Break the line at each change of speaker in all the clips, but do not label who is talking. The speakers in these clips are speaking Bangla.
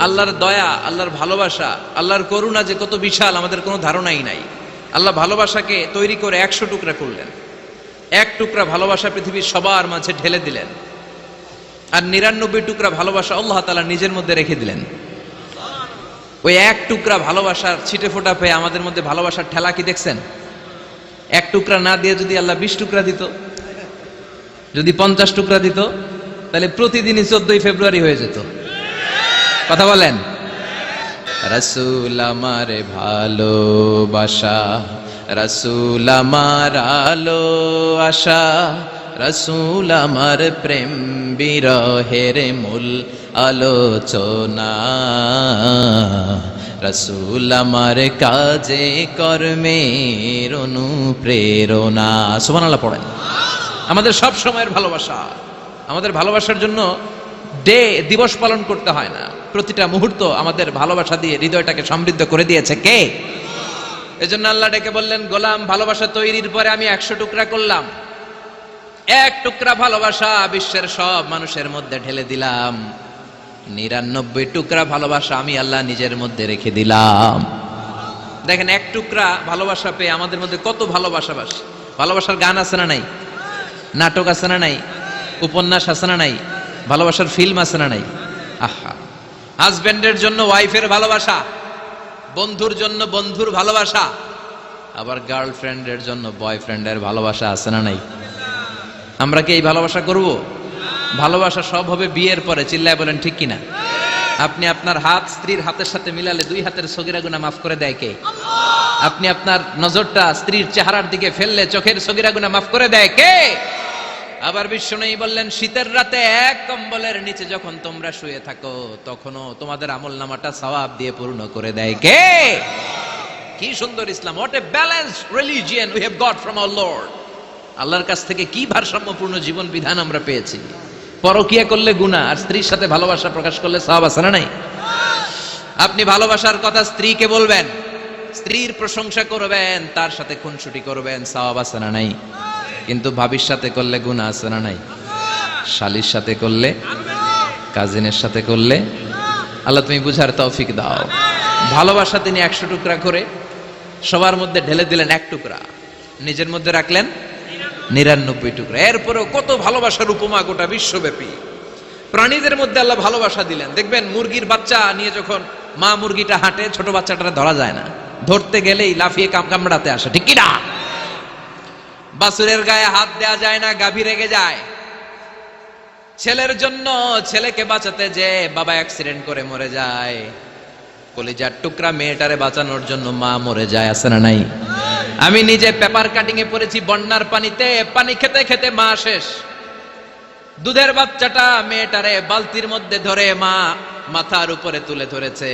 আল্লাহর দয়া, আল্লাহর ভালোবাসা, আল্লাহর করুণা যে কত বিশাল আমাদের কোনো ধারণাই নাই। আল্লাহ ভালোবাসাকে তৈরি করে 100 টুকরা করলেন। এক টুকরা ভালোবাসা পৃথিবীর সবার মাঝে ঢেলে দিলেন, আর 99 টুকরা ভালোবাসা আল্লাহ তাআলা নিজের মধ্যে রেখে দিলেন। ওই এক টুকরা ভালোবাসার ছিটে ফোটা পেয়ে আমাদের মধ্যে ভালোবাসার ঠেলা কি দেখছেন? এক টুকরা না দিয়ে যদি আল্লাহ 20 টুকরা দিত, যদি 50 টুকরা দিত, তাহলে প্রতিদিনই 14ই ফেব্রুয়ারি হয়ে যেত। কথা বলেন। রাসূল আমার ভালোবাসা, রাসূল আমার আলো আশা, রাসূল আমার প্রেম বিরহের মূল আলোচনা, রাসূল আমার কাজে কর্মের অনুপ্রেরণা। সুবহানাল্লাহ পড়েন। আমাদের সব সময়ের ভালোবাসা, আমাদের ভালোবাসার জন্য দিবস পালন করতে হয় না, প্রতিটা মুহূর্ত আমাদের ভালোবাসা দিয়ে হৃদয়টাকে সমৃদ্ধ করে দিয়েছে কে? এজন্য আল্লাহ ডেকে বললেন, গোলাম ভালোবাসা তৈরির পরে আমি 100 টুকরা করলাম। এক টুকরা ভালোবাসা বিশ্বের সব মানুষের মধ্যে ঢেলে দিলাম। 99 টুকরা ভালোবাসা আমি আল্লাহ নিজের মধ্যে রেখে দিলাম। দেখেন, এক টুকরা ভালোবাসা পেয়ে আমাদের মধ্যে কত ভালোবাসা। ভালোবাসার গান আছে না নাই? নাটক আছে না নাই? উপন্যাস আছে না নাই? ভালোবাসার ফিল্ম আছে না নাই? আহা, হাজবেন্ডের জন্য ওয়াইফের ভালোবাসা, বন্ধুর জন্য বন্ধুর ভালোবাসা, আবার গার্লফ্রেন্ডের জন্য বয়ফ্রেন্ডের ভালোবাসা আছে না নাই? আমরা কি এই ভালোবাসা করব? ভালোবাসা সব হবে বিয়ের পরে। চিল্লায় বলেন ঠিক কিনা? আপনি আপনার হাত স্ত্রীর হাতের সাথে মিলালে 2 হাতের সগীরা গুনাহ মাফ করে দেয় কে? আপনি আপনার নজরটা স্ত্রীর চেহারার দিকে ফেললে চোখের সগীরা গুনাহ মাফ করে দেয় কে? আবার বিশ্বনবী বললেন, শীতের রাতে এক কম্বলের নিচে যখন তোমরা শুয়ে থাকো, তখনও তোমাদের আমলনামাটা সওয়াব দিয়ে পূর্ণ করে দেয় কে? কি সুন্দর Islam! What a balanced religion we have got from our lord. আল্লাহর কাছ থেকে কি ভারসাম্যপূর্ণ জীবন বিধান আমরা পেয়েছি। পরকিয়া করলে গুনাহ, আর স্ত্রীর সাথে ভালোবাসা প্রকাশ করলে সওয়াব আছে না নাই? আপনি ভালোবাসার কথা স্ত্রীকে বলবেন, স্ত্রীর প্রশংসা করবেন, তার সাথে খুনসুটি করবেন, সওয়াব আছে না নাই? কিন্তু ভাবির সাথে করলে গুনাহ আছে না নাই? শালীর সাথে করলে, কাজিনের সাথে করলে, আল্লাহ তুমি বুঝার তৌফিক দাও। ভালোবাসা তিনি 100 টুকরা করে সবার মধ্যে ঢেলে দিলেন, এক টুকরা নিজের মধ্যে রাখলেন 99 টুকরা। এরপরেও কত ভালোবাসার উপমা গোটা বিশ্বব্যাপী। প্রাণীদের মধ্যে আল্লাহ ভালোবাসা দিলেন। দেখবেন মুরগির বাচ্চা নিয়ে যখন মা মুরগিটা হাঁটে, ছোট বাচ্চাটা ধরা যায় না, ধরতে গেলেই লাফিয়ে কামড়াতে আসে, ঠিক কি না? বাছুরের গায়ে হাত দেয়া যায় না, গাভী রেগে যায়। ছেলের জন্য ছেলেকে বাঁচাতে যে বাবা অ্যাক্সিডেন্ট করে মরে যায়, কলিজার টুকরা মেয়েটারে বাঁচানোর জন্য মা মরে যায়, আছে না নাই? আমি নিজে পেপার কাটিং এ পড়েছি, বন্যার পানিতে পানি খেতে খেতে মা শেষ। দুধের বাচ্চাটা মেয়েটারে বালতির মধ্যে ধরে মা মাথার উপরে তুলে ধরেছে,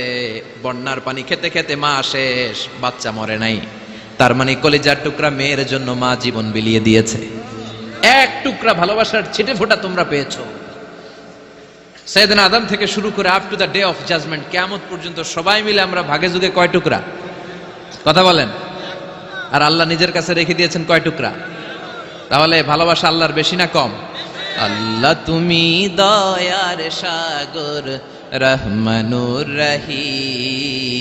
বন্যার পানি খেতে খেতে মা শেষ, বাচ্চা মরে নাই। তার মানে কলিজার টুকরা মেয়ের জন্য মা জীবন বিলিয়ে দিয়েছে। এক টুকরা ভালোবাসার ছিটে ফোঁটা তোমরা পেয়েছো। সাইয়েদনা আদম থেকে শুরু করে up to the day of judgement, কিয়ামত পর্যন্ত সবাই মিলে আমরা ভাগে যুগে কয় টুকরা? কথা বলেন। আর আল্লাহ নিজের কাছে রেখে দিয়েছেন কয় টুকরা? তাহলে ভালোবাসা আল্লাহর বেশি না কম? আল্লাহ তুমি দয়ার সাগর, রহমানুর রহিম,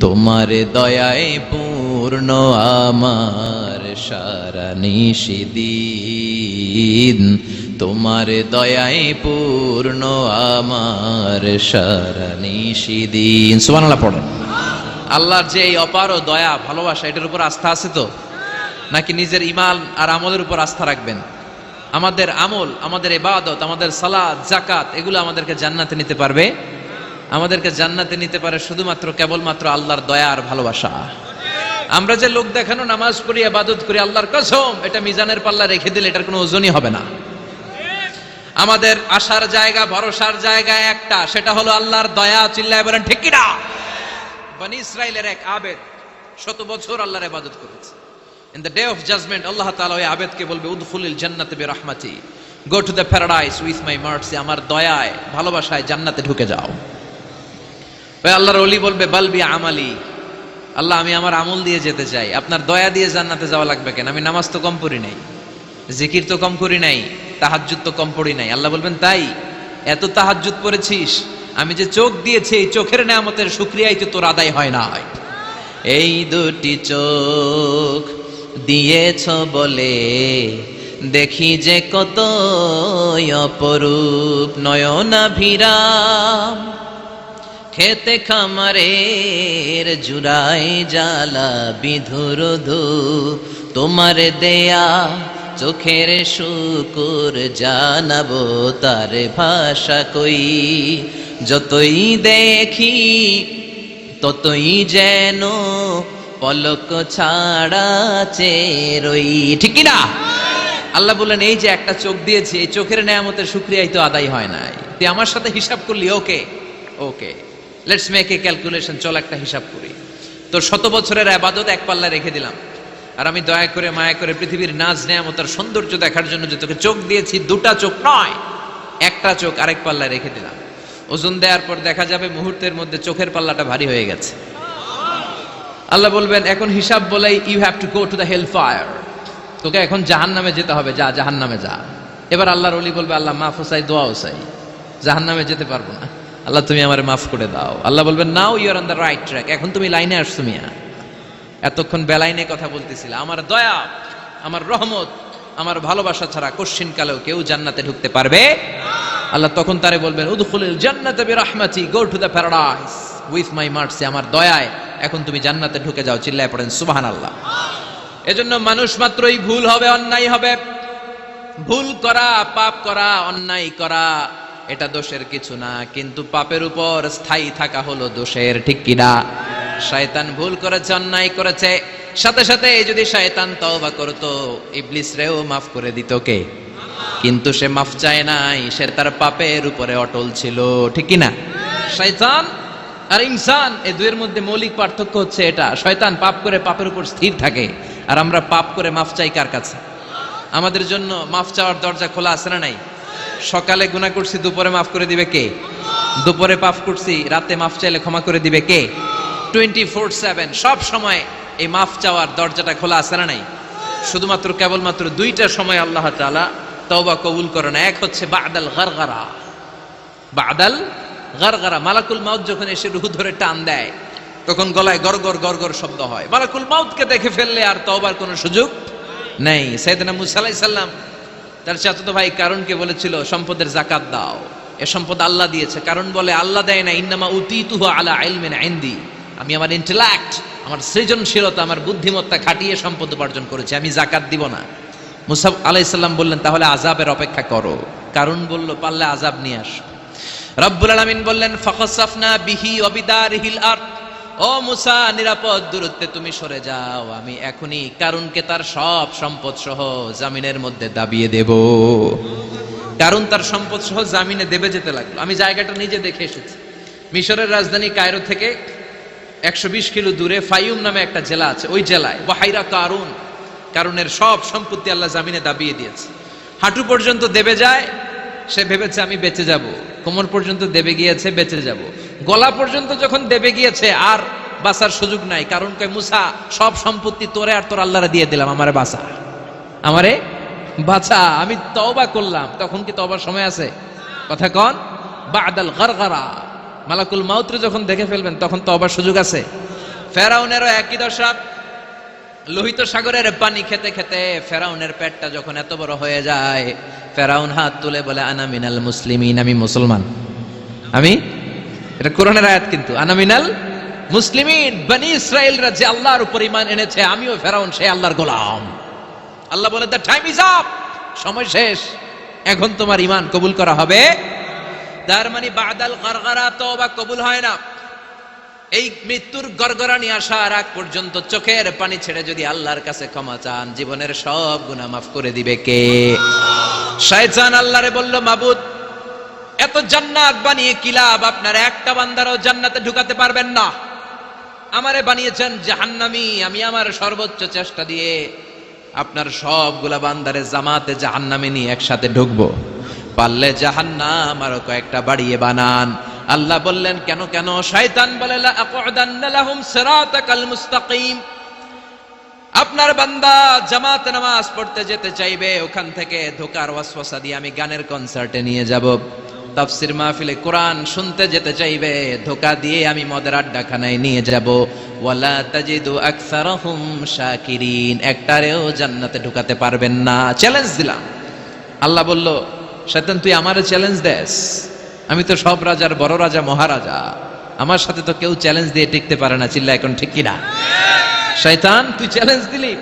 তোমার দয়ায় পূর্ণ আমার সারা নিশিদিন, তোমার দয়ায় পূর্ণ আমার সারা নিশিদিন। সুবহানাল্লাহ পড়েন। আল্লাহর যে এই অপার দয়া ভালোবাসা, এটার উপর আস্থা আছে তো? নাকি নিজের ঈমান আর আমলের উপর আস্থা রাখবেন? আমাদের আমল, আমাদের ইবাদত, আমাদের সালাত, যাকাত, এগুলো আমাদেরকে জান্নাতে নিতে পারবে? আমাদেরকে জান্নাতে নিতে পারে শুধুমাত্র কেবলমাত্র আল্লাহর দয়া আর ভালোবাসা। আমরা যে লোক দেখানো নামাজ পড়ি, ইবাদত করি, আল্লাহর কসম এটা মিজানের পাল্লা রেখে দিলে এটার কোনো ওজনই হবে না। আমাদের আশার জায়গা, ভরসার জায়গা একটা, সেটা হলো আল্লাহর দয়া। চিল্লায় বলেন ঠিক কি না? বনি ইসরাইলের এক আবেদ 100 বছর আল্লাহর ইবাদত করেছে। In the day of judgment, আল্লাহ তাআলা ওই আবেদকে বলবে, উদখুলিল জান্নাতে বিরহমাতি, go to the paradise with my mercy, আমার দয়ায় ভালোবাসায় জান্নাতে ঢুকে যাও। ওই আল্লাহর ওলি বলবে, বালবি আমালি, আল্লাহ আমি আমার আমল দিয়ে যেতে চাই, আপনার দয়া দিয়ে জান্নাতে যাওয়া লাগবে কেন? আমি নামাজ তো কম পড়ি নাই, জিকির তো কম করি নাই, তাহাজ্জুদ তো কম পড়ি নাই। আল্লাহ বলবেন, তাই এত তাহাজ্জুদ পড়েছিস, আমি যে চোখ দিয়েছি এই চোখের নেয়ামতের শুকরিয়াই তো তোর আদায় হয় না। এই দুটি চোখ দিয়েছ বলে দেখি যে কত অপরূপ নয়নাভিরাম, খেতে খামারের জুড়াই জ্বালা বিধুর ধূপ, তোমার দেয়া চোখের শুকুর জানাবো তার ভাষা কই, যতই দেখি ততই যেন পলক ছাড়া চেরই, ঠিক কি না? আল্লাহ বললেন এই যে একটা চোখ দিয়েছি, এই চোখের নেয়ামতের শুকরিয়াই তো আদায় হয় নাই, তুই আমার সাথে হিসাব করলি। ওকে ওকে, লেটস মেক এ ক্যালকুলেশন, চল একটা হিসাব করি। তোর 100 বছরের ইবাদত এক পাল্লা রেখে দিলাম, আর আমি দয়া করে মায়া করে পৃথিবীর নাজ নেয়ামত আর সৌন্দর্য দেখার জন্য যে তোকে চোখ দিয়েছি, দুটা চোখ নয় একটা চোখ আরেক পাল্লা রেখে দিলাম। ওজন দেওয়ার পর দেখা যাবে মুহূর্তের মধ্যে চোখের পাল্লাটা ভারী হয়ে গেছে। আল্লাহ বলবেন এখন হিসাব বলেই you have to go to the hell fire, তোকে এখন জাহান্নামে যেতে হবে, যা জাহান্নামে যা। এবার আল্লাহর ওলি বলবে আল্লাহ মাফ চাই, দোয়াও চাই, জাহান্নামে যেতে পারবো না, আল্লাহ তুমি আমারে মাফ করে দাও। আল্লাহ বলবেন now you are on the right track, এখন তুমি লাইনে আসছো মিয়া, এতক্ষণ বেলাইনে কথা বলতেছিলে। আমার দয়া, আমার রহমত, আমার ভালোবাসা ছাড়া কোশ্চিন কালেও কেউ জান্নাতে ঢুকতে পারবে। আল্লাহ তখন তারে বলবেন উদখুলুল জান্নাতা বিরাহমাতি, go to the paradise with my mercy, আমার দয়ায় এখন তুমি জান্নাতে ঢুকে যাও। চিল্লায় পড়েন সুবহানাল্লাহ। এজন্য মানুষ মাত্রই ভুল হবে, অন্যায় হবে। ভুল করা, পাপ করা, অন্যায় করা এটা দোষের কিছু না, কিন্তু পাপের উপর স্থায়ী থাকা হলো দোষের, ঠিক কিনা? শয়তান ভুল করেছে, অন্যায় করেছে, সাথে সাথে যদি শয়তান তওবা করতো ইবলিস রেও মাফ করে দিত কে? কিন্তু সে মাফ চায় নাই, সে তার পাপের উপরে অটল ছিল, ঠিক কিনা? শয়তান আর ইনসান এই দুইয়ের মধ্যে মৌলিক পার্থক্য হচ্ছে এটা, শয়তান পাপ করে পাপের উপর স্থির থাকে, আর আমরা পাপ করে মাফ চাই কার কাছে? আমাদের জন্য মাফ চাওয়ার দরজা খোলা আছে না নাই? সকালে গুনাহ করছি, দুপুরে মাফ করে দিবে কে? দুপুরে পাপ করছি, রাতে মাফ চাইলে ক্ষমা করে দিবে কে? 24/7 সব সময় এই মাফ চাওয়ার দরজাটা খোলা আছে না নাই? শুধুমাত্র কেবলমাত্র দুইটা সময় আল্লাহ তাআলা তওবা কবুল করে না। এক হচ্ছে বাদাল গারগারা, বাদাল গারগারা, মালাকুল মাউত যখন এসে রূহ ধরে টান দেয় তখন গলায় গরগর গরগর শব্দ হয়। মালাকুল মাউতকে দেখে ফেললে আর তওবার কোনো সুযোগ নেই। সাইয়েদনা মুসা আলাইহিস সালাম তার চাচাতো ভাই কারুনকে বলেছিল সম্পদের যাকাত দাও, এ সম্পদ আল্লাহ দিয়েছে। কারণ বলে আল্লাহ দেয় না, ইন্নামা উতীতুহু আলা ইলমিন ইনদি, আমি আমার ইন্টেলেক্ট, আমার সৃজনশীলতা, আমার বুদ্ধিমত্তা খাটিয়ে সম্পদ উপার্জন করেছি, আমি যাকাত দিব না। মুসা আলাইহিস সালাম বললেন তাহলে আযাবের অপেক্ষা করো। কারণ বলল পারলে আযাব নিয়ে আস। রব্বুল আলামিন বললেন ফাখাসাফনা বিহি ওয়া বিদারিহিল আরদ, ও মুসা নিরাপদ দূরত্বে তুমি সরে যাও, আমি এখনই কারুনকে তার সব সম্পদ সহ জামিনের মধ্যে দাবিয়ে দেব। কারুন তার সম্পদ সহ জামিনে দেবে যেতে লাগলো। আমি জায়গাটা নিজে দেখে এসেছি। মিশরের রাজধানী কায়রো থেকে 120 কিলো দূরে ফাইউম নামে একটা জেলা আছে, ওই জেলায় ওয়াহাইরা কারুন, কারুনের সব সম্পত্তি আল্লাহ জামিনে দাবিয়ে দিয়েছে। হাঁটু পর্যন্ত দেবে যায়, সে ভেবেছে আমি বেঁচে যাব, কোমর পর্যন্ত দেবে গিয়েছে বেঁচে যাব, গলা পর্যন্ত যখন দেবে গিয়েছে আর বাঁচার সুযোগ নাই। কারণ কয় মুসা সব সম্পত্তি তোরে আর তোর আল্লাহরে দিয়ে দিলাম, আমারে বাঁচা, আমারে বাঁচা, আমি তওবা করলাম। তখন কি তওবার সময় আছে? কথা কন। বাদাল গারগারা, মালাকুল মাউতরে যখন দেখে ফেলবেন তখন তওবার সুযোগ আছে? ফেরাউনেরও একই দশা। লোহিত সাগরের পানি খেতে খেতে ফেরাউনের পেটটা যখন এত বড় হয়ে যায়, ফেরাউন হাত তুলে বলে আনা মিনাল মুসলিমিন, আমি মুসলমান। আমি, এটা কোরআনের আয়াত কিন্তু, আনা মিনাল মুসলিমিন, বনি ইসরাইলরা যে আল্লাহর উপর ঈমান এনেছে, আমিও ফেরাউন সেই আল্লাহর গোলাম। আল্লাহ বলে দ্য টাইম ইজ আপ, সময় শেষ, এখন তোমার ঈমান কবুল করা হবে। তার মানে বাদাল গারগারা তওবা কবুল হয় না। এই মৃত্যুর গড়গড়ানি আসার আগ পর্যন্ত চোখের পানি ছেড়ে যদি আল্লাহর কাছে ক্ষমা চান, জীবনের সব গুনাহ মাফ করে দিবে কে? শয়তান আল্লাহরে বলল মাবুদ এত জান্নাত বানিয়ে কি লাভ, আপনার একটা বান্দারও জান্নাতে ঢুকাতে পারবেন না, আমারে বানিয়েছেন জাহান্নামী, আমি আমার সর্বোচ্চ চেষ্টা দিয়ে আপনার সবগুলা বান্দারে জামাতে জাহান্নামে নিয়ে একসাথে ঢুকবো, পারলে জাহান্নাম আরো কয়েকটা বাড়িয়ে বানান। আল্লাহ বললেন কেন কেন? শয়তান বলে লা আকুদান্না লাহুম সিরাতাকাল মুস্তাকিম, আপনার বান্দা জামাতে নামাজ পড়তে যেতে চাইবে, ওখান থেকে ধোকার ওয়াসওয়াসা দিয়ে আমি গানের কনসার্টে নিয়ে যাব, তাফসির মাহফিলে কোরআন শুনতে যেতে চাইবে, ধোকা দিয়ে আমি মদের আড্ডাখানায় নিয়ে যাব। ওয়ালা তাজিদু আকসারাহুম শাকিরিন, একটারেও জান্নাতে ঢুকাতে পারবেন না। চ্যালেঞ্জ দিলাম। আল্লাহ বলল, শয়তান তুই আমারে চ্যালেঞ্জ দেস? আমি তো সব রাজার বড় রাজা, মহারাজা। আমার সাথে তো কেউ চ্যালেঞ্জ দিয়ে টিকতে পারে না। চিল্লা এখন ঠিক কিনা? শয়তান তুই চ্যালেঞ্জ দিলি,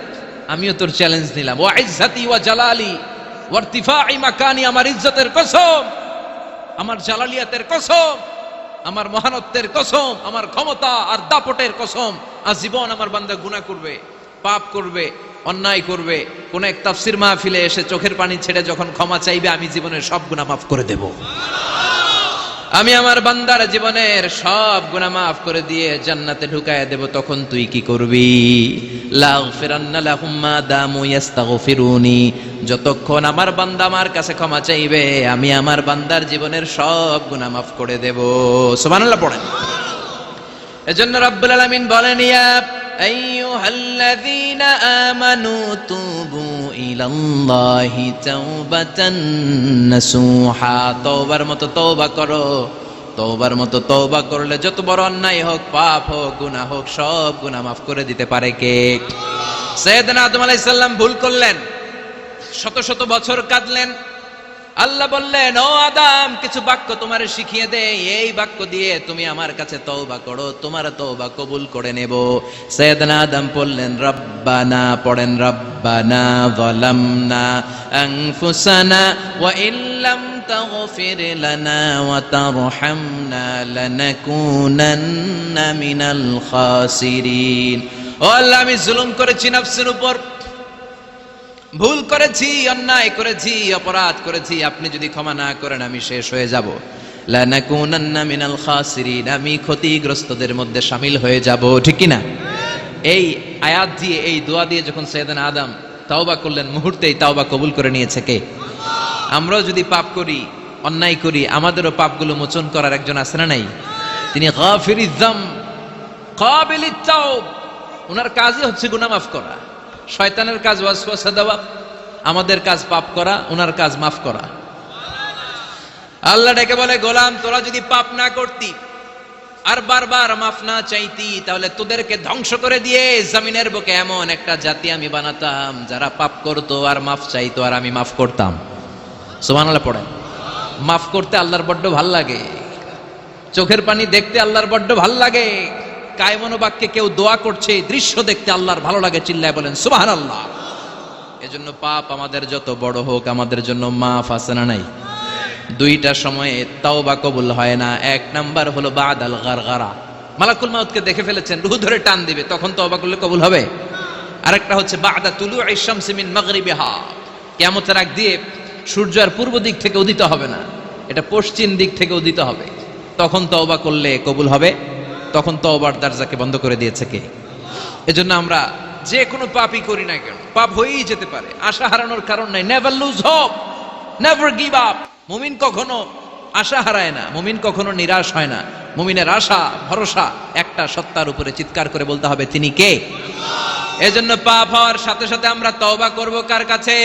আমিও তোর চ্যালেঞ্জ নিলাম। ওয়া ইজ্জাতি ওয়া জালালি ওয়া ইরতিফাই মাকানি, আমার ইজ্জতের কসম, আমার জালালিয়াতের কসম, আমার মহানত্বের কসম, আমার ক্ষমতা আর দাপটের কসম, আজীবন আমার বান্দা গুনাহ করবে, পাপ করবে, অন্যায় করবে, কোন এক তাফসির মাহফিলে এসে চোখের পানি ছেড়ে যখন ক্ষমা চাইবে, আমি জীবনের সব গুনাহ মাফ করে দেব। আমি আমার বান্দার জীবনের সব গুনাহ মাফ করে দিয়ে জান্নাতে ঢুকায় দেব। তখন তুই কি করবি? লাগফিরান্না লাহুম মা দামু ইস্তাগফিরুনি, যতক্ষণ আমার বান্দা আমার কাছে ক্ষমা চাইবে, আমি আমার বান্দার জীবনের সব গুনাহ মাফ করে দেব। সুবহানাল্লাহ পড়েন। এজন্য রাব্বুল আলামিন বলেন, ইয়া আইয়ুহাল্লাযীনা আমানু তুবু ইলাল্লাহি তাওবাতান নাসুহা, তওবার মতো তওবা করো। তওবার মতো তওবা করলে যত বড় অন্যায় হোক, পাপ হোক, গুনাহ হোক, সব গুনাহ মাফ করে দিতে পারে কে? সাইয়েদনা আদম আলাইহিস সালাম ভুল করলেন, শত শত বছর কাঁদলেন। আল্লাহ বললেন, ও আদম, কিছু বাক্য তোমারে শিখিয়ে দেই, এই বাক্য দিয়ে তুমি আমার কাছে তওবা করো, তোমার তওবা কবুল করে নেব। সাইয়েদনা আদম বললেন, রব্বানা, পড়েন, রব্বানা যালামনা আনফুসানা ওয়া ইল্লাম তাগফির লানা ওয়া তারহামনা লানাকুনান্না মিনাল খাসিরিন। ও আল্লাহ, আমি জুলুম করেছি নফসের উপর, ভুল করেছি, অন্যায় করেছি, অপরাধ করেছি। আপনি যদি ক্ষমা না করেন আমি শেষ হয়ে যাব। লানাকুনান্না মিনাল খাসিরিন, আমি ক্ষতিগ্রস্তদের মধ্যে শামিল হয়ে যাব। ঠিক কি না? এই আয়াত দিয়ে, এই দোয়া দিয়ে যখন সাইয়েদনা আদম তাওবা করলেন, মুহূর্তেই তাওবা কবুল করে নিয়েছে কে? আমরাও যদি পাপ করি, অন্যায় করি, আমাদেরও পাপগুলো মোচন করার একজন আছে না নাই? তিনি গাফিরিয যাম কাবিলিত তাওব, ওনার কাজই হচ্ছে গুনাহ মাফ করা। শয়তানের কাজ ওয়াসওয়াসা দেওয়া, আমাদের কাজ পাপ করা, ওনার কাজ মাফ করা। আল্লাহ ডেকে বলে, গোলাম, তোরা যদি পাপ না করতি আর বারবার মাফ না চাইতি, তাহলে তোদেরকে ধ্বংস করে দিয়ে জমিনের বুকে এমন একটা জাতি আমি বানাতাম যারা পাপ করতো আর মাফ চাইতো, আর আমি মাফ করতাম। সুবহানাল্লাহ পড়েন। মাফ করতে আল্লাহর বড্ড ভাল লাগে, চোখের পানি দেখতে আল্লাহর বড্ড ভাল লাগে, কায়মনোবাক্যে কেউ দোয়া করছে দৃশ্য দেখতে আল্লাহর ভালো লাগে। চিল্লায় বলেন সুবহানাল্লাহ। এজন্য পাপ আমাদের যত বড় হোক, আমাদের জন্য মাফ আছে না নাই? দুইটা সময়ে তাওবা কবুল হয় না। এক নাম্বার হলো বাদাল গারগারা, মালাকুল মাউতকে দেখে ফেলেছেন, রূহ ধরে টান দিবে, তখন তাওবা করলে কবুল হবে। আরেকটা হচ্ছে বাদা তুলুই শামসি মিন মাগরিবিহা, কিয়ামতের আগ দিয়ে সূর্য আর পূর্ব দিক থেকে উদিত হবে না, এটা পশ্চিম দিক থেকে উদিত হবে, তখন তওবা করলে কবুল হবে। তখন তওবার দরজাকে বন্ধ করে দিয়েছে কে? এজন্য আমরা যে কোনো পাপই করি না কেন, পাপ হয়েই যেতে পারে, আশা হারানোর কারণ নাই। Never lose hope, never give up. মুমিন কখনো আশা হারায় না, মুমিন কখনো নিরাশ হয় না। মুমিনের আশা ভরসা একটা সত্তার উপরে, চিৎকার করে বলতে হবে, তিনি কে? এজন্য পাপ হওয়ার সাথে সাথে আমরা তওবা করব কার কাছে?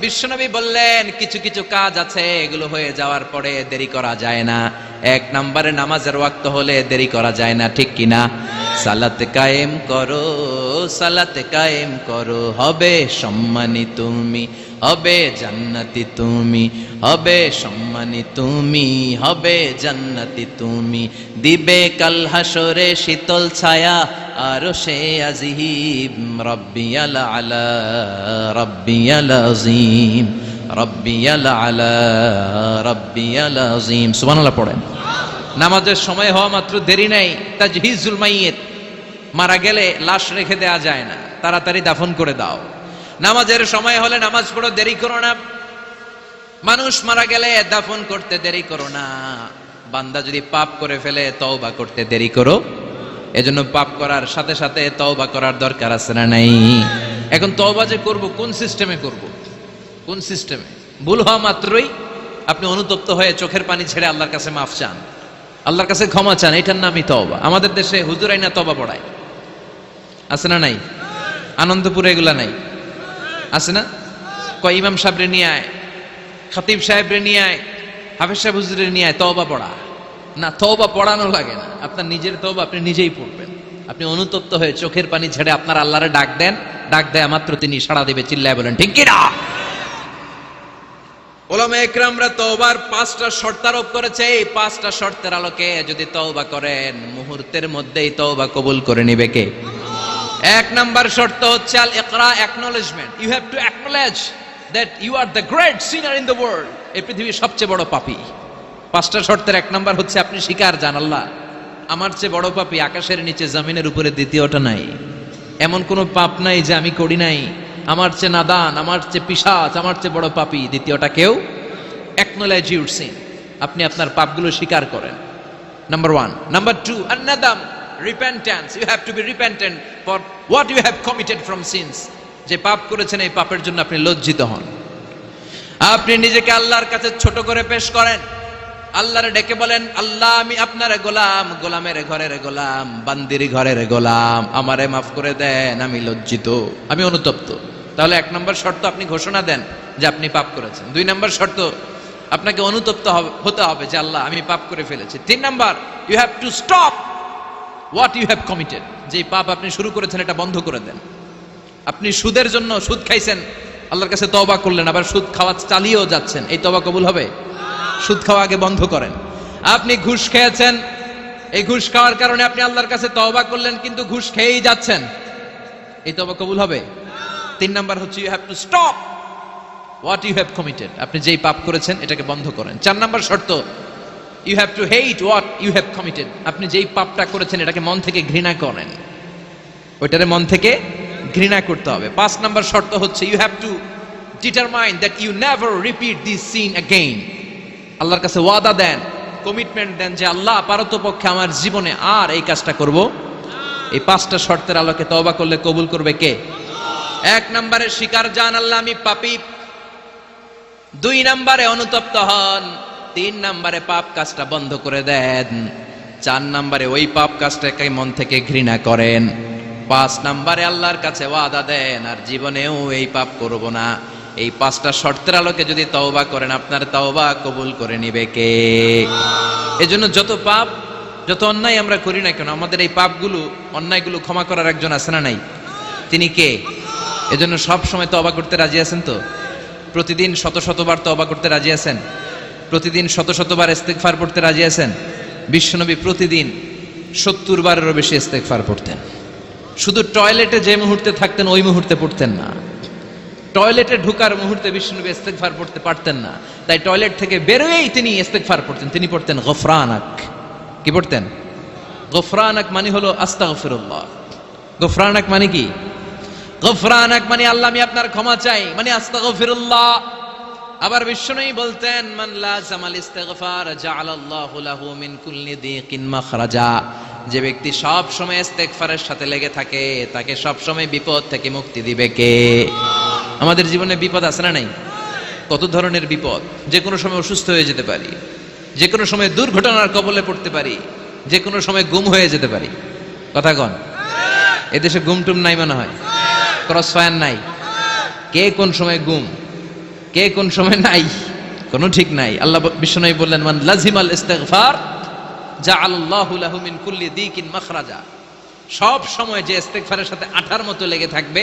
বিশ্বনবী বললেন, কিছু কিছু কাজ আছে, এগুলো হয়ে যাওয়ার পরে দেরি করা যায় না। এক নম্বরে নামাজের ওয়াক্ত হলে দেরি করা যায় না, ঠিক কিনা? সালাত কায়েম করো, সালাত কায়েম করো, হবে সম্মানী তুমি, হবে জান্নাতি তুমি, হবে সম্মানী তুমি, হবে জান্নাতি তুমি, দিবে কাল হাসরে শীতল ছায়া আরশে আজিম, রব্বিয়াল আলা, রব্বিয়াল আযীম, রব্বিয়াল আলা, রব্বিয়াল আযীম। সুবহানাল্লাহ পড়েন। নামাজের সময় হওয়া মাত্র দেরি নাই, তাজহিজুল মাইয়িত, মারা গেলে লাশ রেখে দেয়া যায় না, তাড়াতাড়ি দাফন করে দাও। নামাজের সময় হলে নামাজ পড়ো, দেরি করো না। মানুষ মারা গেলে দাফন করতে দেরি করো না। বান্দা যদি পাপ করে ফেলে তওবা করতে দেরি করো। এজন্য পাপ করার সাথে সাথে তওবা করার দরকার আছে না নাই? এখন তওবা যে করব, কোন সিস্টেমে করব? কোন সিস্টেমে? ভুল হওয়া মাত্রই আপনি অনুতপ্ত হয়ে চোখের পানি ছেড়ে আল্লাহর কাছে মাফ চান, আল্লাহর কাছে ক্ষমা চান, এটার নামই তওবা। আমাদের দেশে হুজুরাই না তওবা পড়ায়, আছে না নাই? আনন্দপুরে এগুলা নাই, আছে না? কয় ইমাম সাহেবরে নিয়ে আয়, খতিব সাহেবরে নিয়ে আয়, হাফেজ সাহেব হুজুরের নিয়ে তওবা পড়া, না তওবা পড়ানো লাগে না, আপনার নিজের তওবা আপনি নিজেই পড়বেন। আপনি অনুতপ্ত হয়ে চোখের পানি ছেড়ে আপনার আল্লাহরে ডাক দেন, ডাক দেয়া মাত্র তিনি সাড়া দিবে, চিল্লায় বলেন ঠিক কি না? ওলামা একরামরা তওবার 5টা শর্ত আরোপ করেছে। এই 5টা শর্তের আলোকে যদি তওবা করেন মুহূর্তের মধ্যেই তওবা কবুল করে নিবে কে? 1 নাম্বার শর্ত হচ্ছে আল ইকরা, acknowledgement. You have to acknowledge that you are the great sinner in the world. এই পৃথিবীর সবচেয়ে বড় পাপী। 5টা শর্তের 1 নাম্বার হচ্ছে আপনি স্বীকার জান, আল্লাহ আমার চেয়ে বড় পাপী আকাশের নিচে জমিনের উপরে দ্বিতীয়টা নাই। এমন কোনো পাপ নাই যে আমি করি নাই। আমার চেয়ে নাদান, আমার চেয়ে পিশাচ, আমার চেয়ে বড় পাপী দ্বিতীয়টা কেউ। অ্যাকনলেজ ইউর সিন, আপনি আপনার পাপগুলো স্বীকার করেন। নাম্বার 1। নাম্বার 2, আন-নাদাম, repentance. You have to be repentant for what you have committed from sins. যে পাপ করেছেন এই পাপের জন্য আপনি লজ্জিত হন। আপনি নিজেকে আল্লাহর কাছে ছোট করে পেশ করেন, আল্লাহরে ডেকে বলেন, আল্লাহ আমি আপনার গোলাম, গোলামের ঘরের গোলাম, বান্দির ঘরের গোলাম, আমারে মাফ করে দেন, আমি লজ্জিত, আমি অনুতপ্ত। তাহলে 1 নম্বর শর্ত আপনি ঘোষণা দেন যে আপনি পাপ করেছেন। 2 নম্বর শর্ত আপনাকে অনুতপ্ত হতে হবে যে আল্লাহ আমি পাপ করে ফেলেছি। 3 number, you have to stop what you have committed. যে পাপ আপনি শুরু করেছেন এটা বন্ধ করে দেন। আপনি সুদের জন্য সুদ খাইছেন, আল্লাহর কাছে তওবা করলেন, আবার সুদ খাওয়া চালিয়েও যাচ্ছেন, এই তওবা কবুল হবে? সুদ খাওয়া আগে বন্ধ করেন। আপনি ঘুষ খেয়েছেন, এই ঘুষ খাওয়ার কারণে আপনি আল্লাহর কাছে তওবা করলেন কিন্তু ঘুষ খেয়েই যাচ্ছেন, এই তওবা কবুল হবে? 3 নাম্বার হচ্ছে you have to stop what you have committed. আপনি যেই পাপ করেছেন এটাকে বন্ধ করেন। 4 নাম্বার শর্ত, you have to hate what you have committed. আপনি যেই পাপটা করেছেন এটাকে মন থেকে ঘৃণা করেন, ওইটারে মন থেকে ঘৃণা করতে হবে। 5 নাম্বার শর্ত হচ্ছে you have to determine that you never repeat this sin again. আল্লাহর কাছে ওয়াদা দেন, কমিটমেন্ট দেন যে আল্লাহ পারতপক্ষে আমার জীবনে আর এই কাজটা করব। এই 5টা শর্তের আলোকে তওবা করলে কবুল করবে কে? 1 নম্বরে স্বীকার জান আল্লাহ আমি পাপী। 2 নম্বরে অনুতপ্ত হন। 3 নম্বরে পাপ কাজটা বন্ধ করে দেন। 4 নম্বরে ওই পাপ কাজটাকে মন থেকে ঘৃণা করেন। 5 নম্বরে আল্লাহর কাছে ওয়াদা দেন আর জীবনেও এই পাপ করব না। এই 5টা শর্তের আলোকে যদি তওবা করেন আপনার তওবা কবুল করে নিবে কে? এজন্য যত পাপ, যত অন্যায় আমরা করি না কেন, আমাদের এই পাপগুলো, অন্যায়গুলো ক্ষমা করার একজন আছে না নাই? তিনি কে? এজন্য সব সময় তওবা করতে রাজি আছেন তো? প্রতিদিন শত শতবার তওবা করতে রাজি আছেন? প্রতিদিন শত শতবার ইস্তেগফার পড়তে রাজি আছেন? বিশ্বনবী প্রতিদিন 70 বারেরও বেশি ইস্তেগফার পড়তেন। শুধু টয়লেটে যে মুহূর্তে থাকতেন ওই মুহূর্তে পড়তেন না। টয়লেটে ঢোকার মুহূর্তে বিশ্বনবী ইস্তেগফার পড়তে পারতেন না, তাই টয়লেট থেকে বেরোয়েই তিনি ইস্তেগফার পড়তেন। তিনি পড়তেন গফরানাক। কি পড়তেন? গফরানাক মানে হলো আস্তাগফিরুল্লাহ। গফরানাক মানে কি? গফরানাক মানে আল্লাহ আমি আপনার ক্ষমা চাই, মানে আস্তাগফিরুল্লাহ। আবার বিশ্বনবী বলতেন মান লাযামাল ইস্তিগফার জাআলাল্লাহু লাহু মিন কুল্লি দিকিন মাখরাজা। যে ব্যক্তি সব সময় ইস্তেগফারের সাথে লেগে থাকে তাকে সব সময় বিপদ থেকে মুক্তি দিবে কে? আমাদের জীবনে বিপদ আছে না নাই? কত ধরনের বিপদ। যে কোনো সময় অসুস্থ হয়ে যেতে পারি, যে কোনো সময় দুর্ঘটনার কবলে পড়তে পারি, যে কোনো সময় গুম হয়ে যেতে পারি। কথা কন, এদেশে গুমটুম নাই মনে হয়, ক্রস ফায়ার নাই। কে কোন সময় গুম, কে কোন সময় নাই, কোনো ঠিক নাই। আল্লাহ বিশ্বনবী বললেন মান লাজিমাল ইস্তিগফার জাআলাল্লাহু লাহু মিন কুল্লি দিকিন মাখরাজা। সব সময় যে ইস্তিগফারের সাথে আঠার মতো লেগে থাকবে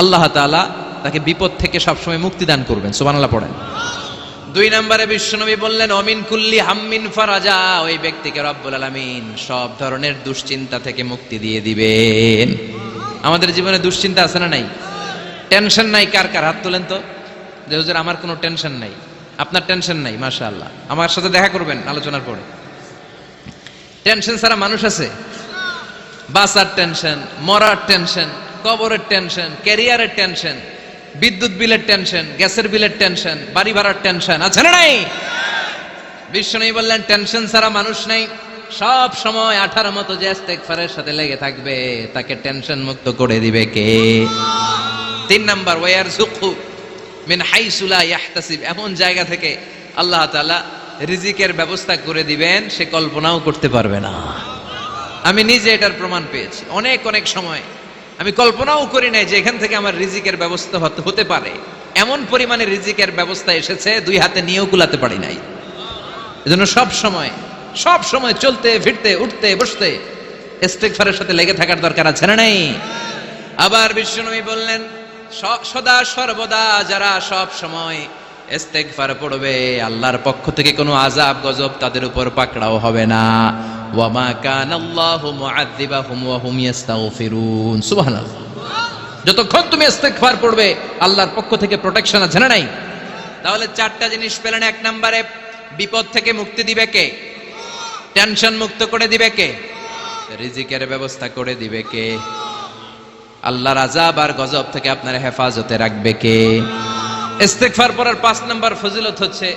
আল্লাহ তাআলা তাকে বিপদ থেকে সব সময় মুক্তি দান করবেন। সুবহানাল্লাহ পড়েন। 2 নম্বরে বিশ্বনবী বললেন অমিন কুল্লি হাম্মিন ফারাজা। ওই ব্যক্তিকে রব্বুল আলামিন সব ধরনের দুশ্চিন্তা থেকে মুক্তি দিয়ে দিবেন। আমাদের জীবনে দুশ্চিন্তা আছে না নাই? টেনশন নাই কার কার? হাত তোলেন তো। যে হুজুর আমার কোনো টেনশন নাই। আপনার টেনশন নাই, মাশাআল্লাহ। আমার সাথে দেখা করবেন আলোচনার পরে। টেনশন ছাড়া মানুষ আছে? বাসার টেনশন, মরার টেনশন, কবরের টেনশন, ক্যারিয়ারের টেনশন, বিদ্যুৎ বিলের টেনশন, গ্যাসের বিলের টেনশন, বাড়ি ভাড়ার টেনশন, আছে না নাই? বিশ্বনবী বললেন টেনশন ছাড়া মানুষ নাই। সব সময় আঠার মতো যে ইস্তেগফারের সাথে লেগে থাকবে তাকে টেনশন মুক্ত করে দিবে কে? 3 নাম্বার ওয়ারযুকহু মিন হাইসু লা ইয়াহতাসিব। এমন জায়গা থেকে আল্লাহ তাআলা রিজিকের ব্যবস্থা করে দিবেন সে কল্পনাও করতে পারবে না। আমি নিজে এটার প্রমাণ পেয়েছি। অনেক অনেক সময় আমি কল্পনাও করি নাই যে এখান থেকে আমার রিজিকের ব্যবস্থা হতে পারে। এমন পরিমাণে রিজিকের ব্যবস্থা এসেছে 2 হাতে নিয়েও কুলাতে পারি নাই। এজন্য সব সময় চলতে ফিরতে উঠতে বসতে ইস্তিগফারের সাথে লেগে থাকার দরকার আছে না নাই? আবার বিশ্বনবী বললেন, সদা সর্বদা যারা সব সময় ইস্তিগফার পড়বে, আল্লাহর পক্ষ থেকে কোনো আযাব গজব তাদের উপর পাকড়াও হবে না। ওয়া মা কানাল্লাহু মুআযযিবাহুম ওয়া হুম ইস্তাগফিরুন। সুবহানাল্লাহ। যতক্ষণ তুমি ইস্তিগফার পড়বে আল্লাহর পক্ষ থেকে প্রোটেকশন আছে না নাই? তাহলে চারটা জিনিস পেলেন। এক নম্বরে বিপদ থেকে মুক্তি দিবে কে? টেনশন মুক্ত করে দিবে কে? রিজিকের ব্যবস্থা করে দিবে কে? আল্লাহর আযাব আর গজব থেকে আপনার হেফাজতে রাখবে কে? ইস্তিগফার পড়ার 5 নম্বর ফজিলত হচ্ছে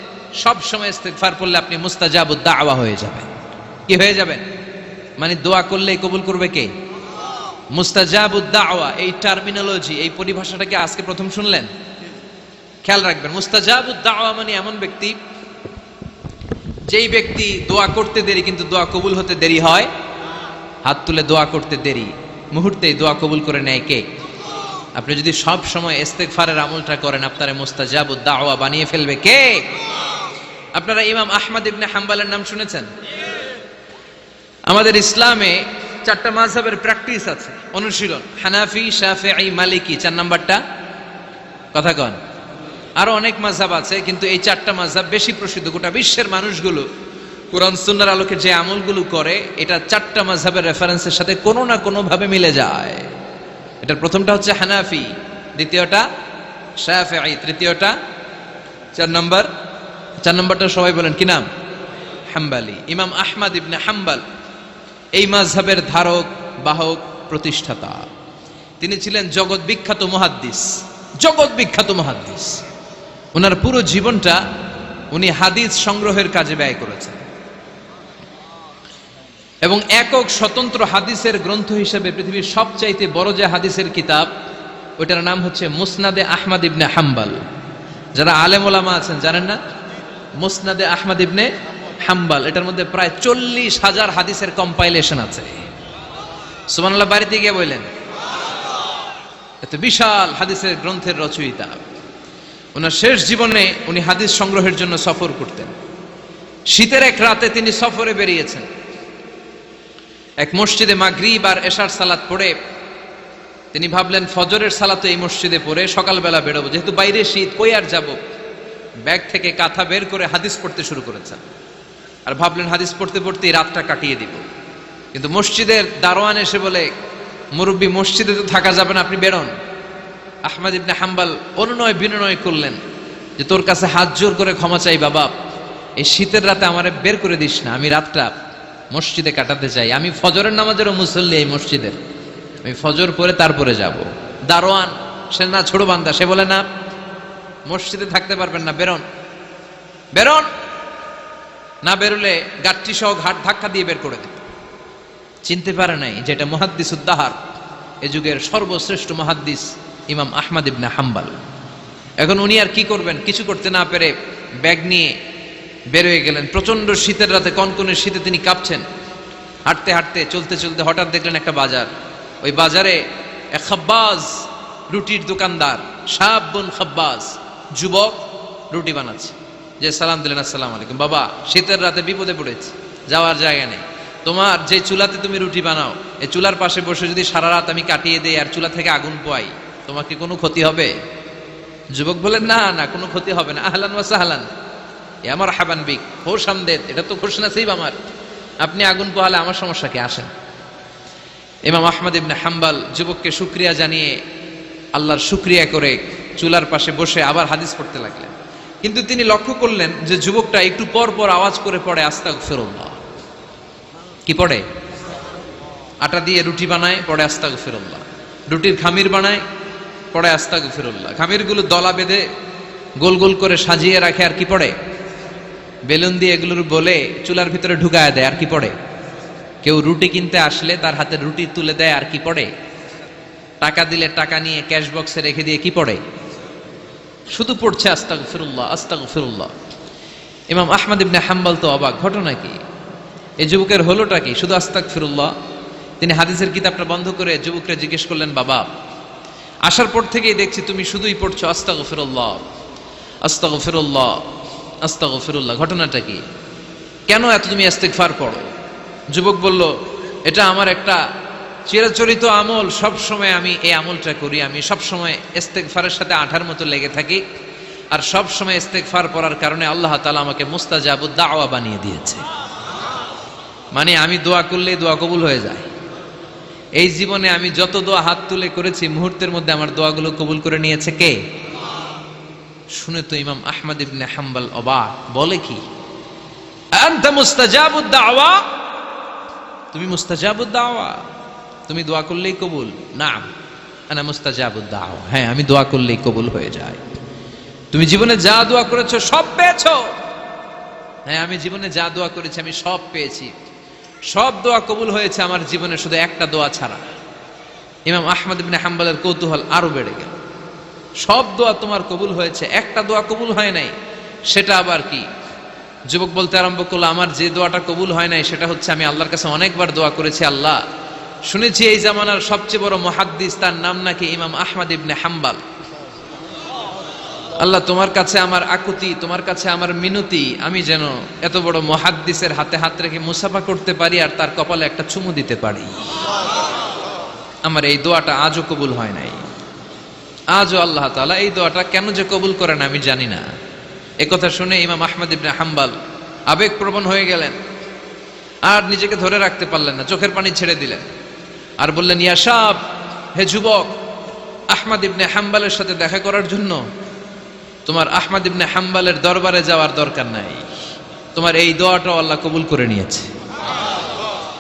সব সময় ইস্তিগফার পড়লে আপনি মুস্তাজাবুদ দাওয়া হয়ে যাবেন। কি হয়ে যাবেন? মানে দোয়া করলেই কবুল করবে কে? মুস্তাজাবুদ দাওয়া, এই টার্মিনোলজি, এই পরিভাষাটাকে আজকে প্রথম শুনলেন? খেয়াল রাখবেন, মুস্তাজাবুদ দাওয়া মানে এমন ব্যক্তি, যেই ব্যক্তি দোয়া করতে দেরি কিন্তু দোয়া কবুল হতে দেরি হয়। হাত তুলে দোয়া করতে দেরি, মুহূর্তেই দোয়া কবুল করে নেয় কে? আপনি যদি সব সময় ইস্তিগফারের আমলটা করেন, আপনারা মুস্তাজাবুদ দাওয়া বানিয়ে ফেলবে কে? আপনারা ইমাম আহমদ ইবনে হাম্বলের নাম শুনেছেন? আমাদের ইসলামে 4টা মাযহাবের প্র্যাকটিস আছে, অনুশীলন। হানাফি, শাফিঈ, মালিকি। 4 নাম্বারটা কথা কন। আরো অনেক মাযহাব আছে, কিন্তু এই 4টা মাযহাব বেশি প্রসিদ্ধ। গোটা বিশ্বের মানুষগুলো কোরআন সুন্নাহর আলোকে যে আমলগুলো করে, এটা 4টা মাযহাবের রেফারেন্সের সাথে কোনো না কোনো ভাবে মিলে যায়। এটার প্রথমটা হচ্ছে হানাফি, দ্বিতীয়টা শাফিঈ, তৃতীয়টা 4 নম্বরটা সবাই বলেন কি নাম? হাম্বলি। ইমাম আহমদ ইবনে হাম্বল এই মাযহাবের ধারক বাহক প্রতিষ্ঠাতা। তিনি ছিলেন জগৎ বিখ্যাত মুহাদ্দিস। ওনার পুরো জীবনটা উনি হাদিস সংগ্রহের কাজে ব্যয় করেছেন, এবং একক স্বতন্ত্র হাদিসের গ্রন্থ হিসেবে পৃথিবীর সবচাইতে বড় যে হাদিসের কিতাব, ওইটার নাম হচ্ছে মুসনাদে আহমদ ইবনে হাম্বল। যারা আলেম ওলামা আছেন জানেন না? মুসনাদে আহমদ ইবনে হাম্বল, এটার মধ্যে প্রায় 40,000 হাদিসের কম্পাইলেশন আছে। সুবহানাল্লাহ, বাড়িতে গিয়ে বললেন, এত বিশাল হাদিসের গ্রন্থের রচয়িতা। ওনার শেষ জীবনে উনি হাদিস সংগ্রহের জন্য সফর করতেন। শীতের এক রাতে তিনি সফরে বেরিয়েছেন। এক মসজিদে মাগরিব আর এশার সালাত পড়ে তিনি ভাবলেন ফজরের সালাত এই মসজিদে পড়ে সকালবেলা বেরোবো, যেহেতু বাইরে শীত, কই আর যাব। ব্যাগ থেকে কাঁথা বের করে হাদিস পড়তে শুরু করেছেন, আর ভাবলেন হাদিস পড়তে পড়তে রাতটা কাটিয়ে দিব। কিন্তু মসজিদের দারোয়ান এসে বলে, মুরব্বী, মসজিদে তো থাকা যাবে না, আপনি বেরোন। আহমদ ইবনে হাম্বল অনুনয় বিনয় করলেন যে তোর কাছে হাত জোর করে ক্ষমা চাই বাবা, এই শীতের রাতে আমারে বের করে দিস না, আমি রাতটা মসজিদে কাটাতে চাই। আমি ফজরের নামাজেরও মুসল্লি এই মসজিদের, আমি ফজর পরে তারপরে যাব। দারোয়ান সে না ছোট বান্দা, সে বলে না, মসজিদে থাকতে পারবেন না, বেরোন। না বেরোলে গাঠটি সহ ঘাট ধাক্কা দিয়ে বের করে দেবে। চিনতে পারে নাই যেটা মুহাদ্দিসুদ দাহর, এ যুগের সর্বশ্রেষ্ঠ মুহাদ্দিস ইমাম আহমদ ইবনে হাম্বল। এখন উনি আর কি করবেন, কিছু করতে না পেরে ব্যাগ নিয়ে বের হয়ে গেলেন। প্রচন্ড শীতের রাতে, কনকনে শীতে তিনি কাঁপছেন। হাঁটতে হাঁটতে চলতে চলতে হঠাৎ দেখলেন একটা বাজার। ওই বাজারে এক খাব্বাজ, রুটির দোকানদার, শাবুন খাব্বাজ, যুবক রুটি বানাচ্ছে। যে সালাম দিলেন, আসসালামু আলাইকুম। বাবা, শীতের রাতে বিপদে পড়েছি, যাওয়ার জায়গা নেই। তোমার যে চুলাতে তুমি রুটি বানাও, এই চুলার পাশে বসে যদি সারা রাত আমি কাটিয়ে দেই আর চুলা থেকে আগুন পোয়াই, তোমার কি কোনো ক্ষতি হবে? যুবক বলেন, না না, কোনো ক্ষতি হবে না। আহলান ওয়া সাহলান, এ আমার হাবান বিক, খোশ আমদেদ, এটা তো খোশ নসিব আমার। আপনি আগুন পোহালে আমার সমস্যা কি? আসেন। ইমাম আহমদ ইবনে হাম্বল যুবককে শুকরিয়া জানিয়ে, আল্লাহর শুকরিয়া করে চুলার পাশে বসে আবার হাদিস পড়তে লাগলেন। কিন্তু তিনি লক্ষ্য করলেন যে যুবকটা একটু পর পর আওয়াজ করে পড়ে আস্তাগফিরুল্লাহ। কি পড়ে? আটা দিয়ে রুটি বানায়, পড়ে আস্তাগফিরুল্লাহ। রুটির খামির বানায়, পড়ে আস্তাগফিরুল্লাহ। খামিরগুলো দলা বেঁধে গোল গোল করে সাজিয়ে রাখে, আর কি পড়ে? বেলুন দিয়ে এগুলোর বলে চুলার ভিতরে ঢুকায় দেয়, আর কি পড়ে? কেউ রুটি কিনতে আসলে তার হাতে রুটি তুলে দেয়, আর কি পড়ে? টাকা দিলে টাকা নিয়ে ক্যাশ বক্সে রেখে দিয়ে কি পড়ে? শুধু পড়ছে আস্তাগফিরুল্লাহ, আস্তাগফিরুল্লাহ। ইমাম আহমদ ইবনে হাম্বল তো অবাক, ঘটনা কি? এই যুবকের হলোটা কি? শুধু আস্তাগফিরুল্লাহ। তিনি হাদিসের কিতাবটা বন্ধ করে যুবককে জিজ্ঞেস করলেন, বাবা, আসার পর থেকেই দেখছি তুমি শুধুই পড়ছো আস্তাগফিরুল্লাহ, আস্তাগফিরুল্লাহ, আস্তাগফিরুল্লাহ, ঘটনাটা কি? কেন এত তুমি ইস্তেগফার পড়ো? যুবক বলল, এটা আমার একটা চিরাচরিত আমল, সব সময় আমি এই আমলটা করি, আমি সব সময় ইস্তেগফারের সাথে আঠার মতো লেগে থাকি, আর সব সময় ইস্তেগফার পড়ার কারণে আল্লাহ তাআলা আমাকে মুস্তাজাবুদ দাওয়া বানিয়ে দিয়েছে। মানে আমি দোয়া করলেই দোয়া কবুল হয়ে যায়। এই জীবনে আমি যত দোয়া হাত তুলে করেছি, মুহূর্তের মধ্যে আমার দোয়াগুলো কবুল করে নিয়েছে কে? শুনে তো ইমাম আহমদ ইবনে হাম্বল অবাক, বলে কি, আনতা মুস্তাজাবুদ দাওয়া, তুমি মুস্তাজাবুদ দাওয়া, তুমি দোয়া করলেই কবুল? না, আনা মুস্তাজাবুদ দাওয়া, হ্যাঁ আমি দোয়া করলেই কবুল হয়ে যায়। তুমি জীবনে যা দোয়া করেছো সব পেয়েছো? হ্যাঁ আমি জীবনে যা দোয়া করেছি আমি সব পেয়েছি, সব দোয়া কবুল হয়েছে আমার জীবনে, শুধু একটা দোয়া ছাড়া। ইমাম আহমদ ইবনে হাম্বলের কৌতূহল আরো বেড়ে গেল। সব দোয়া তোমার কবুল হয়েছে, একটা দোয়া কবুল হয় নাই, সেটা আবার কি? যুবক বলতে আরম্ভ করলো, আমার যে দোয়াটা কবুল হয় নাই সেটা হচ্ছে আমি আল্লাহর কাছে অনেকবার দোয়া করেছি, আল্লাহ শুনেছি এই জামানার সবচেয়ে বড় মুহাদ্দিস, তার নাম নাকি ইমাম আহমদ ইবনে হাম্বল। আল্লাহ তোমার কাছে আমার আকুতি, তোমার কাছে আমার মিনতি, আমি যেন এত বড় মুহাদ্দিসের হাতে হাত রেখে মুসাফা করতে পারি আর তার কপালে একটা চুমু দিতে পারি। আমার এই দোয়াটা আজও কবুল হয় নাই, আজও আল্লাহ তাআলা এই দোয়াটা কেন যে কবুল করেন আমি জানি না। একথা শুনে ইমাম আহমদ ইবনে হাম্বল আবেগপ্রবণ হয়ে গেলেন, আর নিজেকে ধরে রাখতে পারলেন না, চোখের পানি ছেড়ে দিলেন আর বললেন, ইয়া শাব, হে যুবক, আহমদ ইবনে হাম্বলের সাথে দেখা করার জন্য তোমার আহমদ ইবনে হাম্বলের দরবারে যাওয়ার দরকার নাই, তোমার এই দোয়াটাও আল্লাহ কবুল করে নিয়েছে।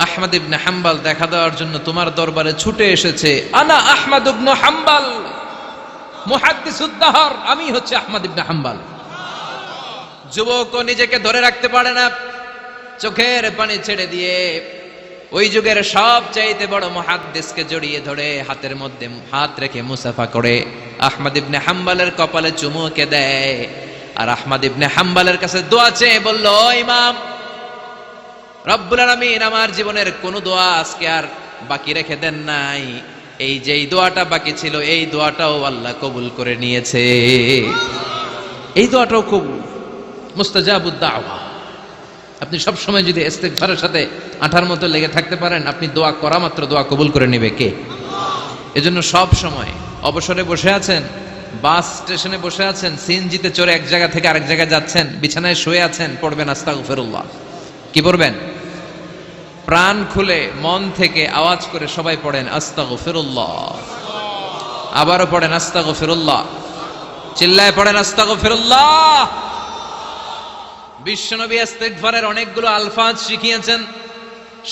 আহমদ ইবনে হাম্বল দেখা দেওয়ার জন্য তোমার দরবারে ছুটে এসেছে। আনা আহমদ ইবনে হাম্বল মুহাদ্দিসুদ দাহর, আমি হচ্ছে আহমদ ইবনে হাম্বল। যুবক নিজেকে ধরে রাখতে পারে না, চোখের পানি ছেড়ে দিয়ে ওই যুগের সবচাইতে বড় মুহাদ্দিসকে জড়িয়ে ধরে হাতের মধ্যে হাত রেখে মুসাফা করে আহমদ ইবনে হাম্বলের কপালে চুমুকে দেয়, আর আহমদ ইবনে হাম্বলের কাছে দোয়া চেয়ে বলল, ও ইমাম, রব্বুল আলামিন আমার জীবনের কোন দোয়া আজকে আর বাকি রেখে দেন নাই, এই যেই দোয়াটা বাকি ছিল এই দোয়াটাও আল্লাহ কবুল করে নিয়েছে, এই দোয়াটাও কবুল, মুস্তাজাবুদ দাওয়া। আপনি সব সময় যদি ইস্তেগফারের সাথে আঠার মতো লেগে থাকতে পারেন, আপনি দোয়া করা মাত্র দোয়া কবুল করে নেবে কে? এজন্য সব সময় অবসরে বসে আছেন, বাস স্টেশনে বসে আছেন, সিএনজিতে চড়ে এক জায়গা থেকে আরেক জায়গায় যাচ্ছেন, বিছানায় শুয়ে আছেন, পড়বেন আস্তাগফিরুল্লাহ। কি পড়বেন? প্রাণ খুলে মন থেকে আওয়াজ করে সবাই পড়েন আস্তাগফিরুল্লাহ, আবারও পড়েন আস্তাগফিরুল্লাহ, চিল্লায় পড়েন আস্তাগফিরুল্লাহ। বিশ্বনবী ইস্তেগফারের অনেকগুলো আলফাজ শিখিয়েছেন,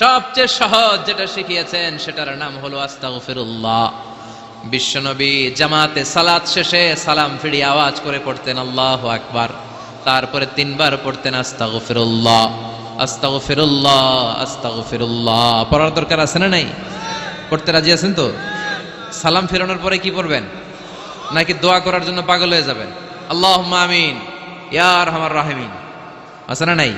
সবচেয়ে সহজ যেটা শিখিয়েছেন সেটার নাম হলো আস্তাগফিরুল্লাহ। বিশ্বনবী জামাতে সালাত শেষে সালাম ফিরিয়ে আওয়াজ করে পড়তেন আল্লাহু আকবার, তারপরে 3 বার পড়তেন আস্তাগফিরুল্লাহ, আস্তাগফিরুল্লাহ, আস্তাগফিরুল্লাহ। পড়ার দরকার আছে না নাই? পড়তে রাজি আছেন তো? সালাম ফেরানোর পরে কি পড়বেন? নাকি দোয়া করার জন্য পাগল হয়ে যাবেন? আল্লাহুম্মা আমিন ইয়া আরহামার রাহিমিন, আছে না নাই?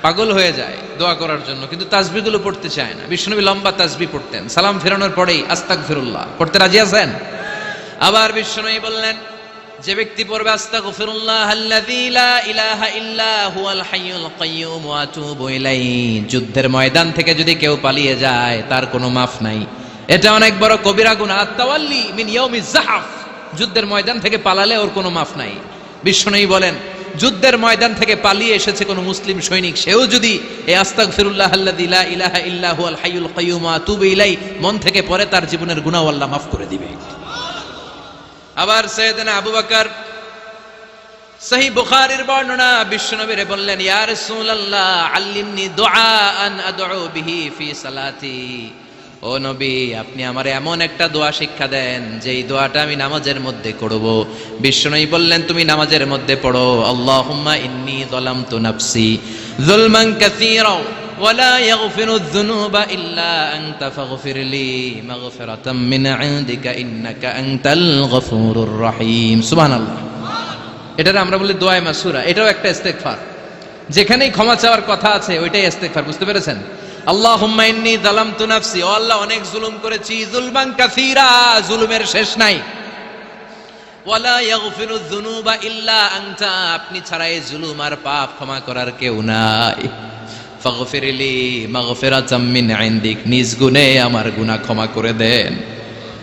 পাগল হয়ে যায় দোয়া করার জন্য, কিন্তু তাসবিহগুলো পড়তে চায় না। বিশ্বনবী লম্বা তাসবিহ পড়তেন, সালাম ফেরানোর পরেই আস্তাগফিরুল্লাহ পড়তে রাজি আছেন? আবার বিশ্বনবী বললেন, যে ব্যক্তি পড়বে আস্তাগফিরুল্লাহ আল্লাযী লা ইলাহা ইল্লা হুয়াল হাইয়ুল কাইয়্যুম ওয়া আতুবু ইলাইহি, যুদ্ধের ময়দান থেকে যদি কেউ পালিয়ে যায় তার কোনো মাফ নাই, এটা অনেক বড় কবিরা গুনাহ। আত-তাওয়াল্লি মিন ইয়াউমিজ যাহফ, যুদ্ধের ময়দান থেকে পালালে ওর কোনো মাফ নাই। বিশ্বনবী বলেন, যুদ্ধের ময়দান থেকে পালিয়ে এসেছে কোন মুসলিম সৈনিক, সেও যদি এই আস্তাগফিরুল্লাহ আল্লাযী লা ইলাহা ইল্লা হুয়াল হাইয়ুল কাইয়্যুম ওয়া আতুবু ইলাইহি মন থেকে পড়ে, তার জীবনের গুনাহ আল্লাহ মাফ করে দিবে। আবার সাইয়েদনা আবু বকর, সহিহ বুখারীর বর্ণনা, বিশ্বনবীরে বললেন, ইয়া রাসূলুল্লাহ আল্লিমনি দুআআন আদউ বিহি ফি সালাতি, ও নবী আপনি আমারে এমন একটা দোয়া শিক্ষা দেন যেই দোয়াটা আমি নামাজের মধ্যে করব। বিশ্বনবী বললেন, তুমি নামাজের মধ্যে পড়ো, আল্লাহুম্মা ইন্নী যালামতু নাফসি যুলমান কাসীরা ওয়া লা ইয়াগফিরুয যুনুবা ইল্লা আনতা ফাগফিরলি মাগফিরাতাম মিন ইনদিকা ইন্নাকা আনতাল গফুরুর রহিম। সুবহানাল্লাহ। এটারে আমরা বলি দোয়ায়ে মাসুরা, এটাও একটা ইস্তেগফার। যেখানেই ক্ষমা চাওয়ার কথা আছে ওইটাই ইস্তেগফার, বুঝতে পেরেছেন? আল্লাহুম্মা ইন্নী যালামতু নাফসি, ও আল্লাহ অনেক জুলুম করেছি, যুলমান কাসীরা, জুলুমের শেষ নাই। ওয়ালা ইয়াগফিরু যুনুবা ইল্লা আনতা, আপনি ছাড়া এই জুলুম আর পাপ ক্ষমা করার কেউ নাই। ফাগফিরলি মাগফিরাতাম মিন ইনদিক, নিজ গুণে আমার গুনাহ ক্ষমা করে দেন।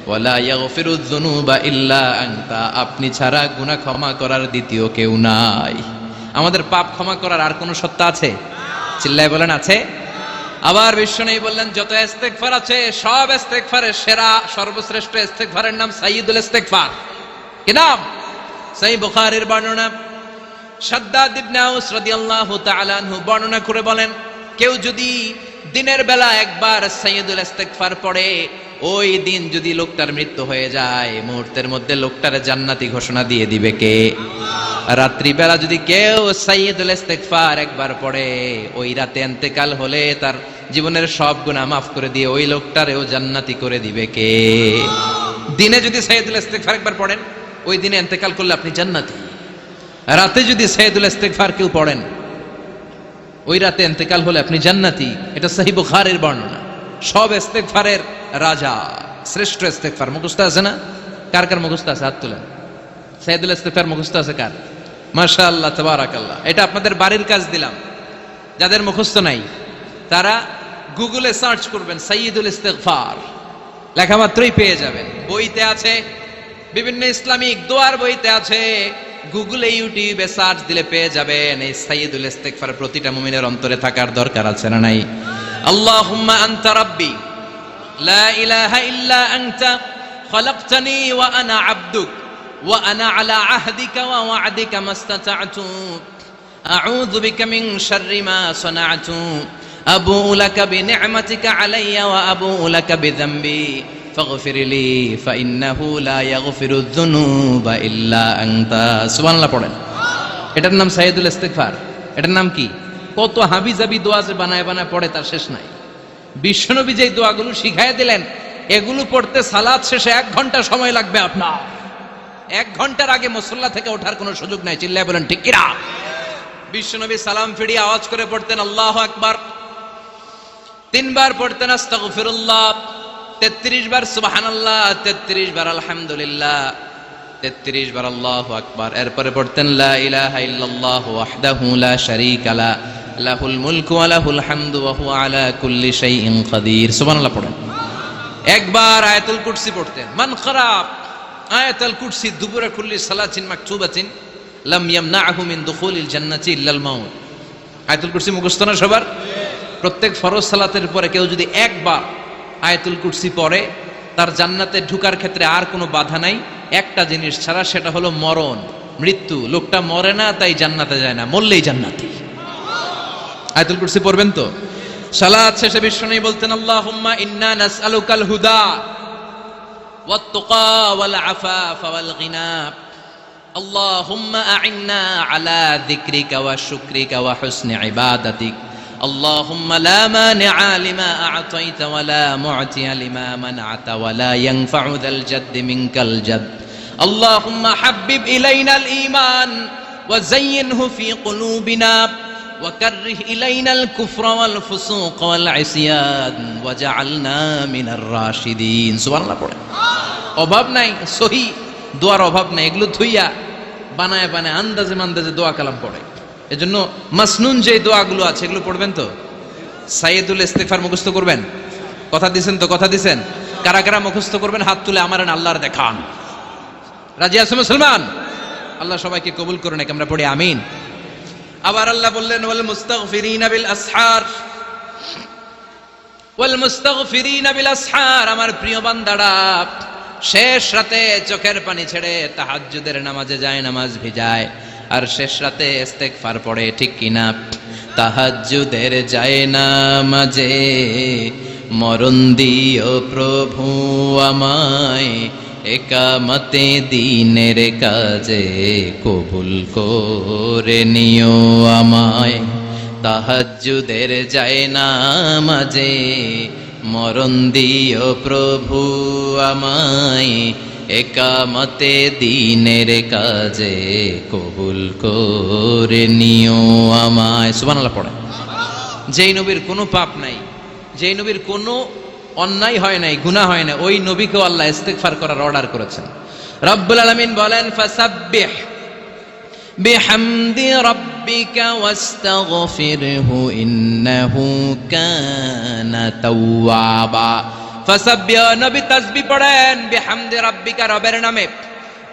ওয়ালা ইয়াগফিরু যুনুবা ইল্লা আনতা, আপনি ছাড়া গুনাহ ক্ষমা করার দ্বিতীয় কেউ নাই। আমাদের পাপ ক্ষমা করার আর কোনো সত্তা আছে? চিল্লায় বলেন আছে? আবার বিশ্বনবী বললেন যত ইস্তেগফার আছে সব ইস্তেগফারের সেরা সর্বশ্রেষ্ঠ ইস্তেগফারের নাম সাইয়্যিদুল ইস্তেগফার। কি নাম? সহিহ বুখারীর বর্ণনা, শাদ্দাদ ইবনে আউস রাদিয়াল্লাহু তাআলা আনহু বর্ণনা করে বলেন, কেউ যদি দিনের বেলা একবার সাইয়্যিদুল ইস্তেগফার পড়ে, ওই দিন যদি লোকটার মৃত্যু হয়ে যায়, মুহূর্তের মধ্যে লোকটার জান্নাতি ঘোষণা দিয়ে দিবে কে? রাত্রি বেলা যদি কেউ সাইয়্যিদুল ইস্তেগফার একবার পড়ে, ওই রাতে ইন্তেকাল হলে তার জীবনের সব গুনাহ মাফ করে দিয়ে ওই লোকটারেও জান্নাতি করে দিবে কে? দিনে যদি সাইয়্যিদুল ইস্তেগফার একবার পড়েন, ওই দিনে ইন্তেকাল করলে আপনি জান্নাতি। রাতে যদি সাইয়্যিদুল ইস্তেগফার কেউ পড়েন, ওই রাতে ইন্তেকাল হলে আপনি জান্নাতি। এটা সহিহ বুখারীর বর্ণনা। সব ইস্তেগফারের রাজা, শ্রেষ্ঠ ইস্তেগফার। মুখস্থ আছে না? কার কার মুখস্থ আছে? হাত তুলেন। সাইয়্যিদুল ইস্তেগফার মুখস্থ আছে কার? মাশাআল্লাহ, তাবারাকাল্লাহ। এটা আপনাদের বাড়ির কাজ দিলাম। যাদের মুখস্থ নাই তারা গুগলে সার্চ করবেন সাইয়্যিদুল ইস্তেগফার, লেখা মাত্রই পেয়ে যাবেন। বইতে আছে, বিভিন্ন ইসলামিক দোয়ার বইতে আছে। গুগলে ইউটিউবে সার্চ দিলে পেয়ে যাবেন। এই সাইয়্যিদুল ইস্তেগফার প্রতিটা মুমিনের অন্তরে থাকার দরকার আছে না নাই? আল্লাহুম্মা আনতা রাব্বি লা ইলাহা ইল্লা আনতা খালাকতানি ওয়া আনা আবদুক ওয়া আনা আলা আহদিকা ওয়া ওয়া'দিকা মাস্তাতা'তু আউযু বিকা মিন শাররি মা সানা'তু আবু'ু লাকা বিনি'মাতিকা আলাইয়া ওয়া আবু'ু লাকা বিযামবি ফাগফিরলি ফাইন্নাহু লা ইয়াগফিরুয যুনুবা ইল্লা আনতা। সুবহানাল্লাহ পড়েন। এটার নাম সাইয়্যিদুল ইস্তেগফার। এটার নাম কি? কত হাবিজাবি দোয়া যে বানায় বানায় পড়ে তার শেষ নাই। বিশ্বনবী যে দোয়াগুলো শিখায় দিলেন, এগুলো পড়তে সালাত শেষে 1 ঘন্টা সময় লাগবে আপনার। 1 ঘন্টার আগে মুসল্লা থেকে ওঠার কোনো সুযোগ নাই। চিল্লায় বলেন ঠিক কিনা? বিশ্বনবী সালাম ফিরিয়ে আওয়াজ করে পড়তেন আল্লাহু আকবার, 3 বার পড়তেন আস্তাগফিরুল্লাহ, 33 বার সুবহানাল্লাহ, 33 বার আলহামদুলিল্লাহ, 33 বার আল্লাহু আকবার। এরপরে পড়তেন লা ইলাহা ইল্লাল্লাহ ওয়াহদাহু লা শারীকা লা লাহুল মুলকু ওয়া লাহুল হামদু ওয়া হুয়া আলা কুল্লি শাইইন কাদির। সুবহানাল্লাহ পড়েন। একবার আয়াতুল কুরসি পড়তেন। মান ক্বারা আয়াতুল কুরসি দুবুরা কুল্লি সালাতিন মাকতুবাতিন লাম ইয়ামনাহু মিন দুখুলিল জান্নাতি ইল্লাল মাউত। আয়াতুল কুরসি মুখস্থ না সবার? প্রত্যেক ফরজ সালাতের পরে কেউ যদি একবার আয়াতুল কুরসি পড়ে, তার জান্নাতে ঢোকার ক্ষেত্রে আর কোনো বাধা নাই, একটা জিনিস ছাড়া, সেটা হলো মরণ, মৃত্যু। লোকটা মরে না তাই জান্নাতে যায় না, মরলেই জান্নাতি। আয়াতুল কুরসি পড়বেন তো? সালাত শেষে বিশ্বনবী বলতেন আল্লাহুম্মা ইন্না নাসআলুকাল হুদা ওয়াত তুকা ওয়াল আফাফা ওয়াল গিনা আল্লাহুম্মা আ'ইন্না আলা যিকরিকা ওয়া শুকরিকা ওয়া হুসনি ইবাদাতিক اللهم لا مانع لما أعطيت ولا معطي لما منعت ولا ينفع ذا الجد منك الجد اللهم حبب إلينا الإيمان وزينه في قلوبنا وكره إلينا الكفر والفسوق والعصيان وجعلنا من الراشدين سبحان الله পড়ে। অভাব নাই, সহি দোয়ার অভাব নাই। এগুলো থুইয়া বানায় বানায় আন্দাজে মান্দাজে দোয়া কালাম পড়ে। এজন্য মাসনুন যে দোয়াগুলো আছে এগুলো পড়বেন তো। সাইয়্যিদুল ইস্তেগফার মুখস্থ করবেন। কথা দিছেন তো? কথা দিছেন? কারা কারা মুখস্থ করবেন হাত তুলে আমার আল্লাহর দেখান। রাজি আছে মুসলমান? আল্লাহ সবাইকে কবুল করুন। আমরা পড়ি আমিন। আবার আল্লাহ বললেন ওয়াল মুস্তাগফিরিনা বিল আসহার, ওয়াল মুস্তাগফিরিনা বিল আসহার। আমার প্রিয় বান্দারা শেষ রাতে চোখের পানি ছেড়ে তাহাজ্জুদের নামাজে যায়, নামাজ ভিজায়, আর শেষ রাতে ইস্তেগফার পড়ে, ঠিক কিনা? তাহাজ্জুদের যায় নামাজে মরণ দিও প্রভু আমায়, একামতে দিনের কাজে কবুল করে নিও আমায়। তাহাজ্জুদের যায় নামাজে মরণ দিও প্রভু আমায়, একামতে দিনের কাজে কবুল করে নিও আমায়। সুবহানাল্লাহ পড়ে। যেই নবীর কোনো পাপ নাই, যেই নবীর কোনো অন্যায় হয় নাই, গুনাহ হয় না, ওই নবীকেও আল্লাহ ইস্তেগফার করার অর্ডার করেছেন। রব্বুল আলামিন বলেন ফাসাব্বিহ বিহামদি রাব্বিকা ওয়াস্তাগফিরহু ইন্নাহু কানা তাওয়াবা। ফাসাব্বিহ, নবী তাসবিহ পড়েন, বিহামদি রাব্বিকা, রবের নামে,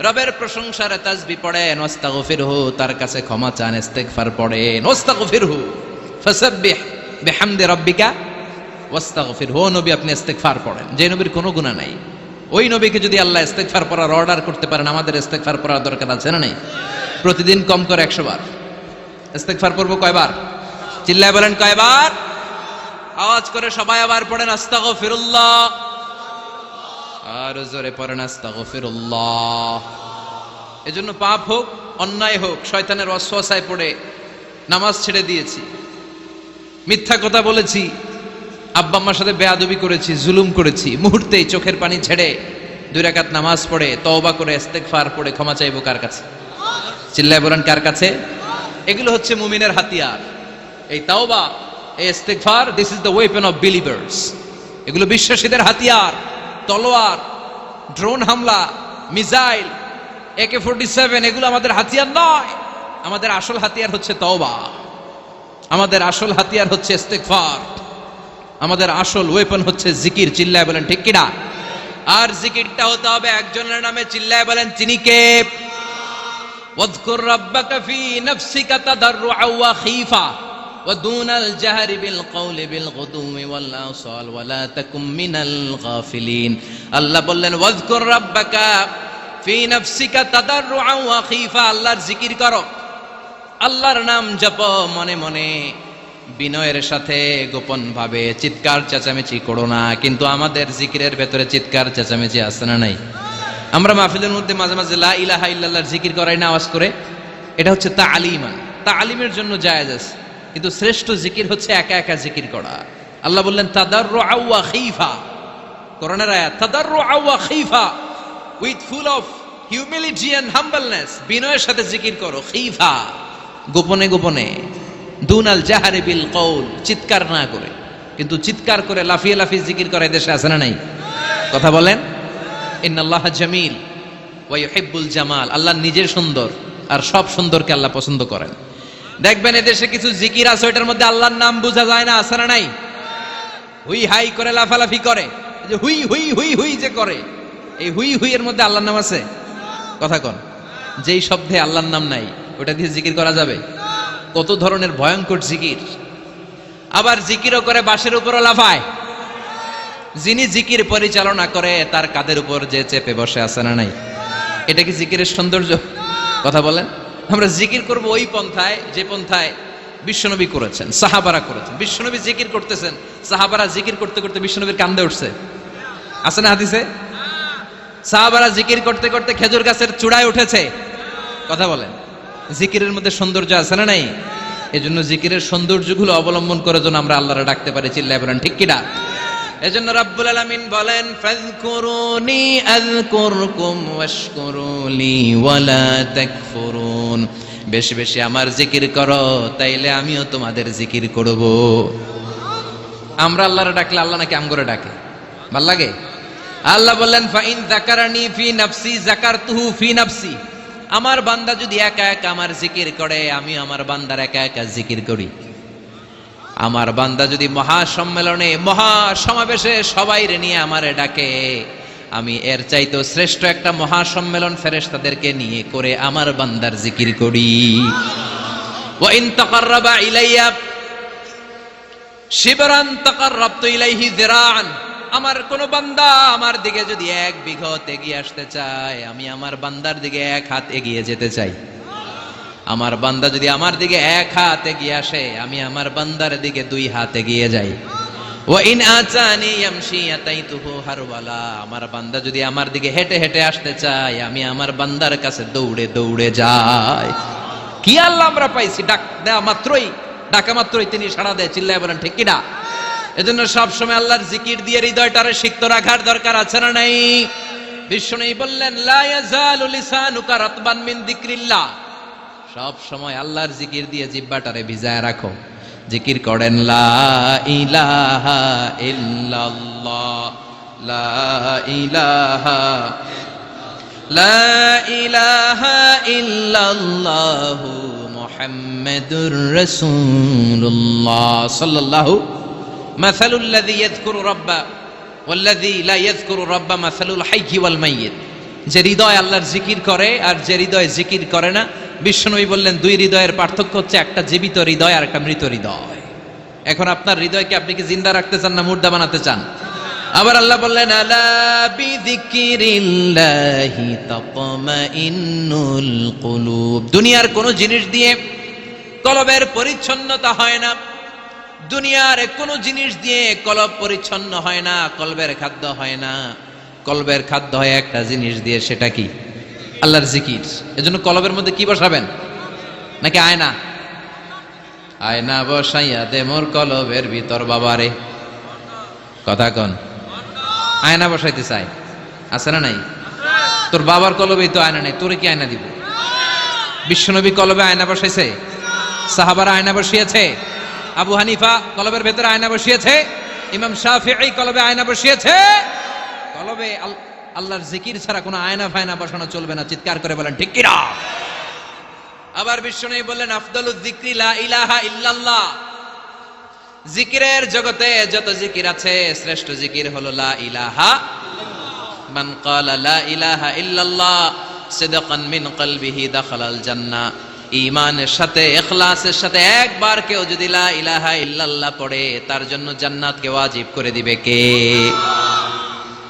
রবের প্রশংসার তাসবিহ পড়েন, ওয়াস্তাগফিরহু, তার কাছে ক্ষমা চান, ইস্তিগফার পড়েন, ওয়াস্তাগফিরহু, ফাসাব্বিহ বিহামদি রাব্বিকা ওয়াস্তাগফিরহু, নবী আপনি ইস্তিগফার পড়েন। যে নবীর কোনো গুনাহ নাই, ওই নবীকে যদি আল্লাহ ইস্তিগফার পড়ার অর্ডার করতে পারেন, আমাদের ইস্তিগফার পড়ার দরকার আছে না নাই? প্রতিদিন কম করে 100 বার ইস্তিগফার পড়বো। কয়বার? চিল্লায় বলেন কয়বার? আওয়াজ করে সবাই আবার পড়েন আস্তাগফিরুল্লাহ, আর জোরে পড়েন আস্তাগফিরুল্লাহ। এজন্য পাপ হোক, অন্যায় হোক, শয়তানের ওয়াসওয়াসায় পড়ে নামাজ ছেড়ে দিয়েছি, মিথ্যা কথা বলেছি, আব্বা আম্মার সাথে বেয়াদবি করেছি, জুলুম করেছি, মুহূর্তেই চোখের পানি ছেড়ে 2 রাকাত নামাজ পড়ে তওবা করে ইস্তিগফার পড়ে ক্ষমা চাইবো কার কাছে? চিল্লায় বলেন কার কাছে? এগুলো হচ্ছে মুমিনের হাতিয়ার। এই তাওবা, এই ইস্তিগফার, this is the weapon of believers. এগুলো বিশ্বাসীদের হাতিয়ার। তলোয়ার, ড্রোন হামলা, মিসাইল, AK-47 এগুলো আমাদের হাতিয়ার নয়। আমাদের আসল হাতিয়ার হচ্ছে তওবা, আমাদের আসল হাতিয়ার হচ্ছে ইস্তিগফার, আমাদের আসল ওয়েপন হচ্ছে জিকির। চিল্লায় বলেন ঠিক কিনা? আর জিকিরটা হতে হবে একজনের নামে। চিল্লায় বলেন তিনি কে? ওয়াযকুর রাব্বাকা ফি নাফসিকা তাদাররুআ ওয়া খীফা ওয়া দুনাল জাহরি বিল কওলি বিল গুদুমি ওয়াল আসাল ওয়া লা তাকুম মিনাল গাফিলিন। আল্লাহ বললেন ওয়াযকুর রাব্বাকা ফি নাফসিকা তাদাররুআ ওয়া খীফা, আল্লাহর জিকির করো, আল্লাহর নাম জপো মনে মনে, বিনয়ের সাথে, গোপন ভাবে, চিৎকার চেঁচামেচি করো না। কিন্তু আমাদের জিকিরের ভেতরে চিৎকার চেঁচামেচি আছে না নাই? আমরা মাহফিলের মধ্যে মাঝে মাঝে লা ইলাহা ইল্লাল্লাহর জিকির করাই না আওয়াজ করে, এটা হচ্ছে তালিমান, তালিমের জন্য জায়েজ আছে। কিন্তু শ্রেষ্ঠ জিকির হচ্ছে একা একা জিকির করা। আল্লাহ বললেন তাদাররুআ ওয়া খীফা, কোরআনের আয়াত, তাদাররুআ ওয়া খীফা, with full of humility and humbleness, বিনয়ের সাথে জিকির করো, খীফা, গোপনে গোপনে, দুনাল জাহারি বিল কওল, চিৎকার না করে। কিন্তু চিৎকার করে লাফিয়ে লাফিয়ে জিকির করে দেশে আছে না নাই? কথা বলেন। ইন্নাল্লাহা জামিল ওয়া ইউহিব্বুল জামাল, আল্লাহ নিজে সুন্দর, আর সব সুন্দরকে আল্লাহ পছন্দ করেন। দেখবেন এদেশে কিছু জিকির আছে, ওইটার মধ্যে আল্লাহর নাম বোঝা যায় না, আছে না নাই? হুই হাই করে লাফালাফি করে, যে হুই হুই হুই হুই যে করে, এই হুই হুই এর মধ্যে আল্লাহর নাম আছে? কথা কন। যেই শব্দে আল্লাহর নাম নাই, ওটা দিয়ে জিকির করা যাবে? কত ধরনের ভয়ঙ্কর জিকির। আবার জিকিরও করে বাঁশের উপরও লাফায়। যিনি জিকির পরিচালনা করে তার কাঁধের উপর যে চেপে বসে, আছে না নাই? এটা কি জিকিরের সৌন্দর্য? কথা বলেন। আমরা জিকির করব ওই পন্থায় যে পন্থায় বিশ্বনবী করেছেন, সাহাবারা করেছেন। বিশ্বনবী জিকির করতেছেন, সাহাবারা জিকির করতে করতে বিশ্বনবীর কান্দে উঠছে, আছে না হাদিসে? সাহাবারা জিকির করতে করতে খেজুর গাছের চূড়ায় উঠেছে। কথা বলেন। জিকিরের মধ্যে সৌন্দর্য আছে না নাই? এজন্য জিকিরের সৌন্দর্যগুলো অবলম্বন করে যেন আমরা আল্লাহরে ডাকতে পারি। চিল্লায় বলেন ঠিক কিনা? এজন্য রাব্বুল আলামিন বলেন ফাযকুরুনি আযকুরকুম ওয়াশকুরুলি ওয়ালা তাকফুরুন, বেশি বেশি আমার জিকির করো, তাইলে আমিও তোমাদের জিকির করব। আমরা আল্লাহরে ডাকলে আল্লাহ নাকি আমগরে ডাকে? ভাল লাগে? আল্লাহ বললেন ফাইন যাকারানি ফি নাফসি যাকারতুহু ফি নাফসি, আমার বান্দা যদি একা একা আমার জিকির করে, আমি আমার বান্দার একা একা জিকির করি। আমার বান্দা যদি মহাসম্মেলনে, মহাসমাবেশে সবাই রে নিয়ে আমারে ডাকে, আমি এর চাইতো শ্রেষ্ঠ একটা মহাসম্মেলন ফেরেশতাদেরকে নিয়ে করে আমার বান্দার জিকির করি। ওয়া ইন তাকাররাবা ইলাইয়া শিবরান তাকাররাবতু ইলাইহি যিরাআন, আমার কোন বান্দা আমার দিকে যদি 1 বিঘত এগিয়ে আসতে চায়, আমি আমার বান্দার দিকে 1 হাত এগিয়ে যেতে চাই। আমার বান্দা যদি আমার দিকে 1 হাত এগিয়ে আসে, আমি আমার বান্দার দিকে 2 হাত এগিয়ে যাই। ওয়া ইন আতানি ইয়ামশি আতাইতুহু হারওয়ালা, আমার বান্দা যদি আমার দিকে হেঁটে হেঁটে আসতে চায়, আমি আমার বান্দার কাছে দৌড়ে দৌড়ে যাই। কি আল্লাহ আমরা পাইছি, ডাক দেয়া মাত্রই, ডাকা মাত্রই তিনি সাড়া দেয়। চিল্লায় বলেন ঠিক কিনা? এজন্য সব সময় আল্লাহর জিকির দিয়ে হৃদয়টারে সিক্ত রাখার দরকার আছে না নাই? বিষ্ণু বললেন লা ইয়াজালু লিসানুকা রাতবান মিন যিকরিল্লাহ, সব সময় আল্লাহর জিকির দিয়ে জিহ্বাটারে ভিজায় রাখো। জিকির করেন লা ইলাহা ইল্লাল্লাহ, লা ইলাহা লা ইলাহা ইল্লাল্লাহু মুহাম্মাদুর রাসূলুল্লাহ সাল্লাল্লাহু মাসালুল লাযী ইয়াযকুরু রাব্বা ওয়াল্লাযী লা ইয়াযকুরু রাব্বা মাসালুল হাইয়্যি ওয়াল মাইয়িত। যে হৃদয় আল্লাহর জিকির করে আর যে হৃদয় জিকির করে না, বিশ্বনবী বললেন দুই হৃদয়ের পার্থক্য হচ্ছে একটা জীবিত হৃদয় আর একটা মৃত হৃদয়। এখন আপনার হৃদয়কে আপনি কি জিন্দা রাখতে চান না মুর্দা বানাতে চান? আবার আল্লাহ বললেন আলা বিযিকিরিল্লাহি তাতমাইন্নুল কুলুব। দুনিয়ার কোন জিনিস দিয়ে কলবের পরিচ্ছন্নতা হয় না, দুনিয়ার কোন জিনিস দিয়ে কলব পরিচ্ছন্ন হয় না, কলবের খাদ্য হয় না। কলবের খাদ্য হয় একটা জিনিস দিয়ে, সেটা কি? আল্লাহর জিকির। এজন্য কলবের মধ্যে কি বসাবেন? নাকি আয়না? আয়না বসাইয়া দে মোর কলবের ভিতর বাবারে। কথা কন। আয়না বসাইতে চাই, আছে না নাই? তোর বাবার কলবেই তো আয়না নাই, তোরে কি আয়না দিব? বিশ্বনবী কলবে আয়না বসাইছে, সাহাবারা আয়না বসিয়েছে, আবু হানিফা কলবের ভেতরে আয়না বসিয়েছে, ইমাম শাফিঈ কলবে আয়না বসিয়েছে। কলবে আল্লাহর জিকির ছাড়া কোনো আয়না ফায়না বসানো চলবে না। চিৎকার করে বলেন ঠিক কিনা? আবার বিশ্বনবী বললেন আফদালুয যিকরি লা ইলাহা ইল্লাল্লাহ। জিকিরের জগতে যত জিকির আছে শ্রেষ্ঠ জিকির হলো লা ইলাহা ইল্লাল্লাহ। মান ক্বালা লা ইলাহা ইল্লাল্লাহ সিদকান মিন কলবিহি দাখালাল জান্নাহ। ঈমানের সাথে ইখলাসের সাথে একবার কেউ যদি লা ইলাহা ইল্লাল্লাহ পড়ে, তার জন্য জান্নাতকে ওয়াজিব করে দিবে কে?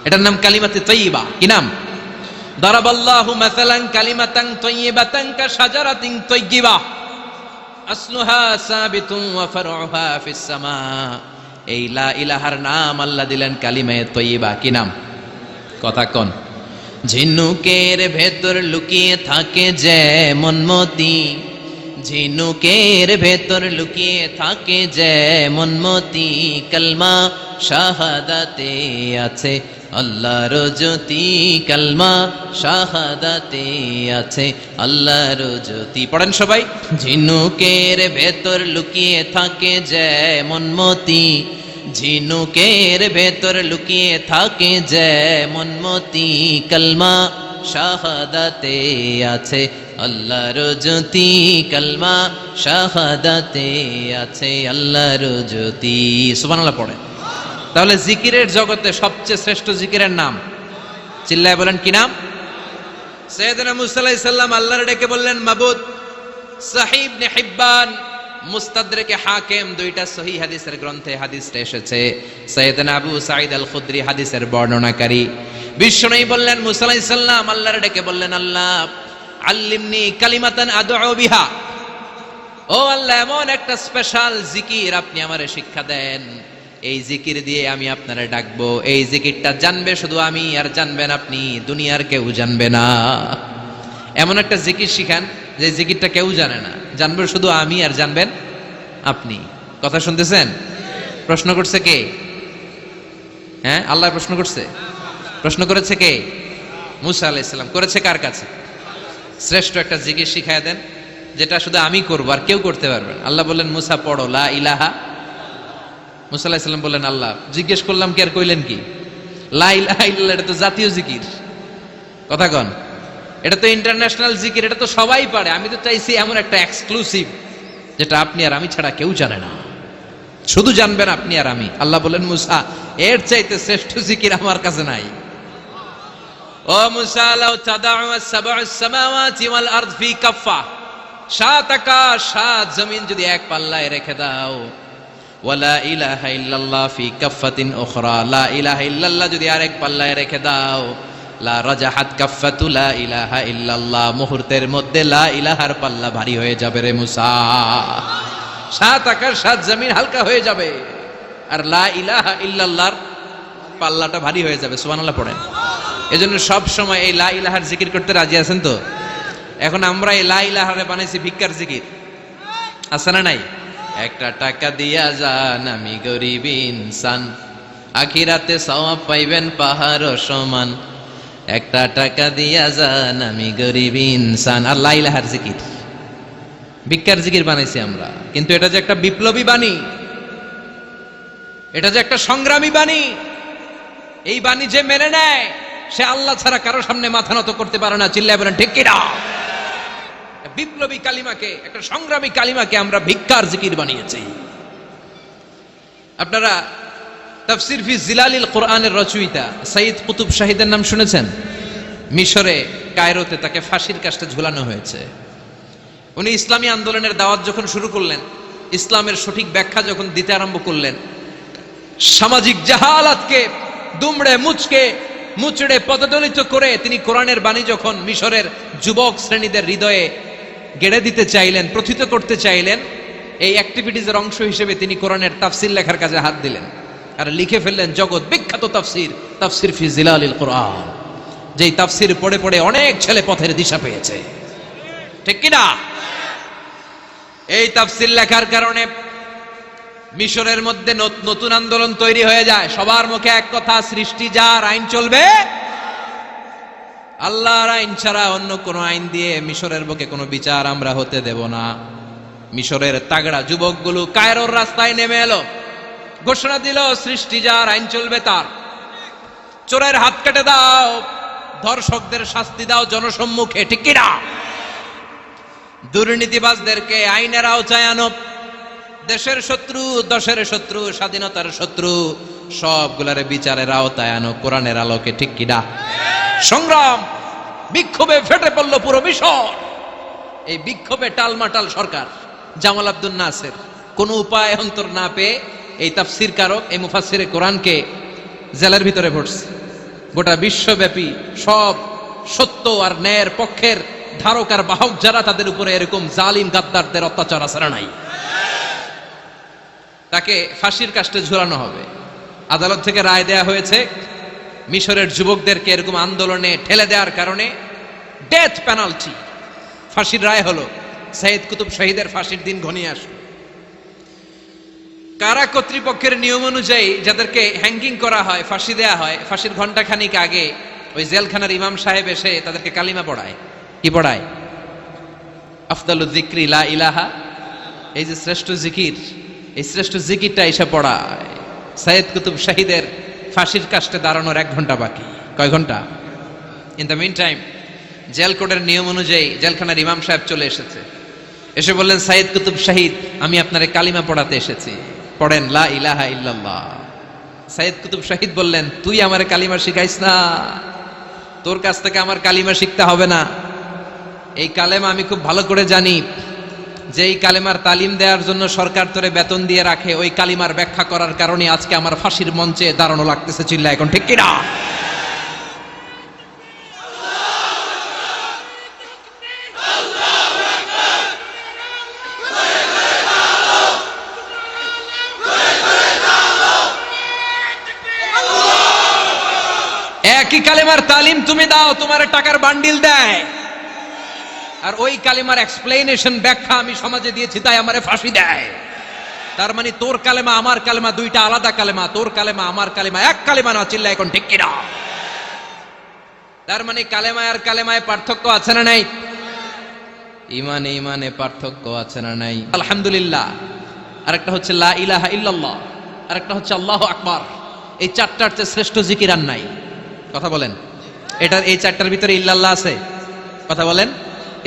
এটার নাম কালিমাতে তাইয়্যিবা। কি নাম? দারাবাল্লাহু মাসালান কালিমাতান তাইয়্যিবাতান কাশাজারাতিন তাইয়্যিবা আসলুহা সাবিতুন ওয়া ফারউহা ফিস সামা। এই লা ইলাহার নাম আল্লাহ দিলেন কালিমায়ে তাইয়্যিবা। কি নাম? কথা কোন। ঝিনুকের ভেতর লুকিয়ে থাকে যেমন মতি, ঝিনুকের ভেতর লুকিয়ে থাকে যেমন মতি, কালমা শাহাদাতে আছে আল্লাহর জ্যোতি, কালমা শাহাদাতে আছে আল্লাহর জ্যোতি। পড়েন সবাই। ঝিনুকের ভেতর লুকিয়ে থাকে যেমন মতি, ঝিনুকের ভেতর লুকিয়ে থাকে যেমন মতি, কালমা শাহাদাতে আছে আল্লাহর জ্যোতি, কালমা শাহাদাতে আছে আল্লাহর জ্যোতি। সুবহানাল্লাহ পড়েন। তাহলে জিকিরের জগতে সবচেয়ে শ্রেষ্ঠ জিকিরের নাম, চিল্লায় বলেন কি নাম? সাইয়েদনা মুসা আলাইহিস সালাম আল্লাহর ডেকে বললেন মাবুদ। সহিহ ইবনে হিব্বান, মুস্তাদরেকে হাকিম, দুইটা সহিহ হাদিসের গ্রন্থে হাদিসটা এসেছে। সাইয়েদনা আবু সাঈদ আল খুদরি হাদিসের বর্ণনাকারী। বিশ্বনবী বললেন মুসা আলাইহিস সালাম আল্লাহর ডেকে বললেন আল্লাহ আল্লিমনি কালিমাতান আদউ বিহা। ও আল্লাহ, এমন একটা স্পেশাল জিকির আপনি আমারে শিক্ষা দেন, এই জিকির দিয়ে আমি আপনারে ডাকবো। এই জিকিরটা জানবে শুধু আমি, আর জানবেন আপনি, দুনিয়ার কেউ জানবে না। এমন একটা জিকির শিখান যে জিকিরটা কেউ জানে না, জানবে শুধু আমি আর জানবেন আপনি। কথা শুনতেছেন? প্রশ্ন করছে কে? হ্যাঁ, আল্লাহ প্রশ্ন করছে। প্রশ্ন করেছে কে? মুসা আলাইহিস সালাম। করেছে কার কাছে? শ্রেষ্ঠ একটা জিকির শিখায় দেন যেটা শুধু আমি করবো আর কেউ করতে পারবে না। আল্লাহ বললেন মুসা পড়ো লা ইলাহা। মুসা আলাইহিস সালাম বললেন আল্লাহ জিজ্ঞেস করলাম কি আর কইলেন কি? লা ইলাহা ইল্লাল্লাহ এটা তো জাতীয় জিকির। কথা কন। এটা তো ইন্টারন্যাশনাল জিকির, এটা তো সবাই পারে। আমি তো চাইছি এমন একটা এক্সক্লুসিভ যেটা আপনি আর আমি ছাড়া কেউ জানে না, শুধু জানবেন আপনি আর আমি। আল্লাহ বলেন মুসা এর চাইতে শ্রেষ্ঠ জিকির আমার কাছে নাই। ও মুসা লাউ তাদাউ আস-সাবউস সামাওয়াতি ওয়াল আরদ ফি কাফফা, সাত আকাশ সাত জমিন যদি এক পাল্লায় রেখে দাও, ওয়ালা ইলাহা ইল্লাল্লাহ ফি কাফফাতিন উখরা, লা ইলাহা ইল্লাল্লাহ যদি আরেক পাল্লায় রেখে দাও, লা রাজাহাত কাফফাতু লা ইলাহা ইল্লাল্লাহ, মুহূর্তের মধ্যে লা ইলাহার পাল্লা ভারী হয়ে যাবে রে মুসা। সাত আকাশ সাত জমিন হালকা হয়ে যাবে আর লা ইলাহা ইল্লাল্লাহর পাল্লাটা ভারী হয়ে যাবে। সুবহানাল্লাহ পড়েন। এজন্য সব সময় এই লা ইলাহার জিকির করতে রাজি আছেন তো? এখন আমরা এই লা ইলাহারে বানাইছি ভিক্ষার জিকির, আছে না নাই? একটা টাকা দিয়া যান আমি গরিব ইনসান, আখিরাতে সওয়াব পাইবেন পাহাড় সমান। একটা টাকা দিয়া যান আমি গরিব ইনসান। আর লা ইলাহার জিকির, ভিক্ষার জিকির বানাইছি আমরা। কিন্তু এটা যে একটা বিপ্লবী বাণী, এটা যে একটা সংগ্রামী বাণী, এই বাণী যে মেনে নেয় সে আল্লাহ ছাড়া কারো সামনে মাথা নত করতে পারে না। চিল্লায় বলেন ঠিক কিনা? বিপ্লবী কালিমাকে, একটা সংগ্রামী কালিমাকে আমরা ভিক্ষার জিকির বানিয়েছি। আপনারা তাফসির ফি জিলালিল কোরআনের রচয়িতা সাইয়্যিদ কুতুব শাহীদের নাম শুনেছেন? মিশরে কায়রোতে তাকে ফাঁসির কাস্টে ঝুলানো হয়েছে। উনি ইসলামী আন্দোলনের দাওয়াত যখন শুরু করলেন, ইসলামের সঠিক ব্যাখ্যা যখন দিতে আরম্ভ করলেন, সামাজিক জাহালাতকে দুমড়ে মুচড়ে পদদলিত করে তিনি কোরআনের বাণী যখন মিশরের যুবক শ্রেণীদের হৃদয়ে গেড়ে দিতে চাইলেন, প্রথিত করতে চাইলেন, এই অ্যাক্টিভিটিজের অংশ হিসেবে তিনি কোরআনের তাফসির লেখার কাজে হাত দিলেন আর লিখে ফেললেন জগৎ বিখ্যাত তাফসির, তাফসির ফি জিলালিল কোরআন, যেই তাফসির পড়ে পড়ে অনেক ছেলে পথের দিশা পেয়েছে। ঠিক কিনা? এই তাফসির লেখার কারণে মিশরের মধ্যে নতুন আন্দোলন তৈরি হয়ে যায়। সবার মুখে এক কথা, সৃষ্টি যার, আইন চলবে আল্লাহর আইন ছাড়া অন্য কোন আইন দিয়ে মিশরের বুকে কোনো বিচার আমরা হতে দেব না। মিশরের তাগড়া যুবকগুলো কায়রোর রাস্তায় নেমে এলো, ঘোষণা দিল সৃষ্টি যার, আইন চলবে তার। চোরের হাত কেটে দাও, ধর্ষকদের শাস্তি দাও জনসম্মুখে। ঠিক কিনা? দুর্নীতিবাজদেরকে আইনের আওতায় আনো। দেশের শত্রু, দশের শত্রু, স্বাধীনতার শত্রু সবগুলারে বিচারের আওতায় আনো কোরআনের আলোকে। ঠিক কিনা? সংগ্রাম, বিক্ষোভে ফেটে পড়ল পুরো মিশর। এই বিক্ষোভে টালমাটাল সরকার, জামাল আব্দুল নাসের কোন উপায় অন্তর না পেয়ে এই তাফসির কারক, এই মুফাসসিরে কোরআনকে জেলের ভিতরে ভরছে। গোটা বিশ্বব্যাপী সব সত্য আর ন্যায়ের পক্ষের ধারক আর বাহক যারা, তাদের উপরে এরকম জালিম গাদ্দারদের অত্যাচার আছে না নাই? তাকে ফাঁসির কাস্টে ঝুলানো হবে। আদালত থেকে রায় দেয়া হয়েছে মিশরের যুবকদেরকে এরকম আন্দোলনে ঠেলে দেওয়ার কারণে ডেথ পেনাল্টি, ফাঁসির রায় হলো। সাইয়্যিদ কুতুব শাহীদের ফাঁসির দিন ঘনিয়ে আসলো। কারা কর্তৃপক্ষের নিয়ম অনুযায়ী যাদেরকে হ্যাঙ্গিং করা হয়, ফাঁসি দেয়া হয়, ফাঁসির ঘন্টাখানিক আগে ওই জেলখানার ইমাম সাহেব এসে তাদেরকে কালিমা পড়ায়। কি পড়ায়? আফদালুয যিকরি লা ইলাহা, এই যে শ্রেষ্ঠ জিকির, এই শ্রেষ্ঠ জিকিরটা এসে পড়ায়। সাইয়্যিদ কুতুব শাহীদের ফাঁসির কাস্টে দাঁড়ানোর 1 ঘন্টা বাকি। কয় ঘন্টা? In the meantime jail কোডের নিয়ম অনুযায়ী জেলখানার ইমাম সাহেব চলে এসেছে। এসে বললেন, সাইয়্যিদ কুতুব শাহীদ, আমি আপনারে কালিমা পড়াতে এসেছি, পড়েন লা ইলাহা ইল্লাল্লাহ। সাইয়্যিদ কুতুব শাহীদ বললেন, তুই আমারে কালিমা শিখাইস না, তোর কাছ থেকে আমার কালিমা শিখতে হবে না। এই কালেমা আমি খুব ভালো করে জানি, যে এই কালেমার তালিম দেওয়ার জন্য সরকার তোরে বেতন দিয়ে রাখে, ওই কালিমার ব্যাখ্যা করার কারণে আজকে আমার ফাঁসির মঞ্চে দাঁড়ানো লাগতেছে। চিল্লা এখন ঠিক কিনা? একই কালেমার তালিম তুমি দাও, তোমার টাকার বান্ডিল দেয়, আর ওই কালেমার এক্সপ্লেনেশন ব্যাখ্যা আমি সমাজে দিয়েছি তাই আমারে ফাঁসি দেয়। তার মানে তোর কালেমা আমার কালেমা দুইটা আলাদা কালেমা, তোর কালেমা আমার কালেমা এক কালেমা না। চিল্লা এখন ঠিক কিনা? তার মানে কালেমায় আর কালেমায় পার্থক্য আছে না নাই? ইমানে ইমানে পার্থক্য আছে না নাই? আলহামদুলিল্লাহ, আরেকটা হচ্ছে লা ইলাহা ইল্লাল্লাহ, আরেকটা হচ্ছে আল্লাহু আকবার। এই চারটার চেয়ে শ্রেষ্ঠ জিকির আর নাই। কথা বলেন, এটার এই চারটার ভিতরে ইল্লাল্লাহ আছে? কথা বলেন।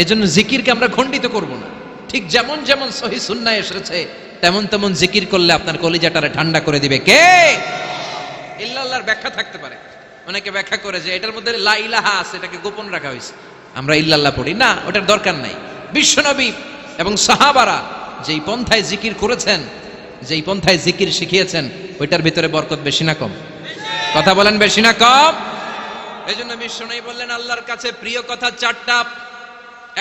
এজন্য জিকিরকে আমরা খণ্ডিত করব না। ঠিক যেমন যেমন সহিহ সুন্নাহ এসেছে তেমন তেমন জিকির করলে আপনার কলিজাটারে ঠান্ডা করে দিবে কে? ইল্লাল্লাহর ব্যাখ্যা থাকতে পারে, অনেকে ব্যাখ্যা করে যে এটার মধ্যে লা ইলাহা আছে, এটাকে গোপন রাখা হয়েছে, আমরা ইল্লাল্লাহ পড়ি না, ওটার দরকার নাই। বিশ্বনবী এবং সাহাবারা যেই পন্থায় জিকির করেছেন, যেই পন্থায় জিকির শিখিয়েছেন, ওইটার ভিতরে বরকত বেশি না কম? কথা বলেন, বেশি না কম? এই জন্য বিশ্বনবী বললেন আল্লাহর কাছে প্রিয় কথা 4টা।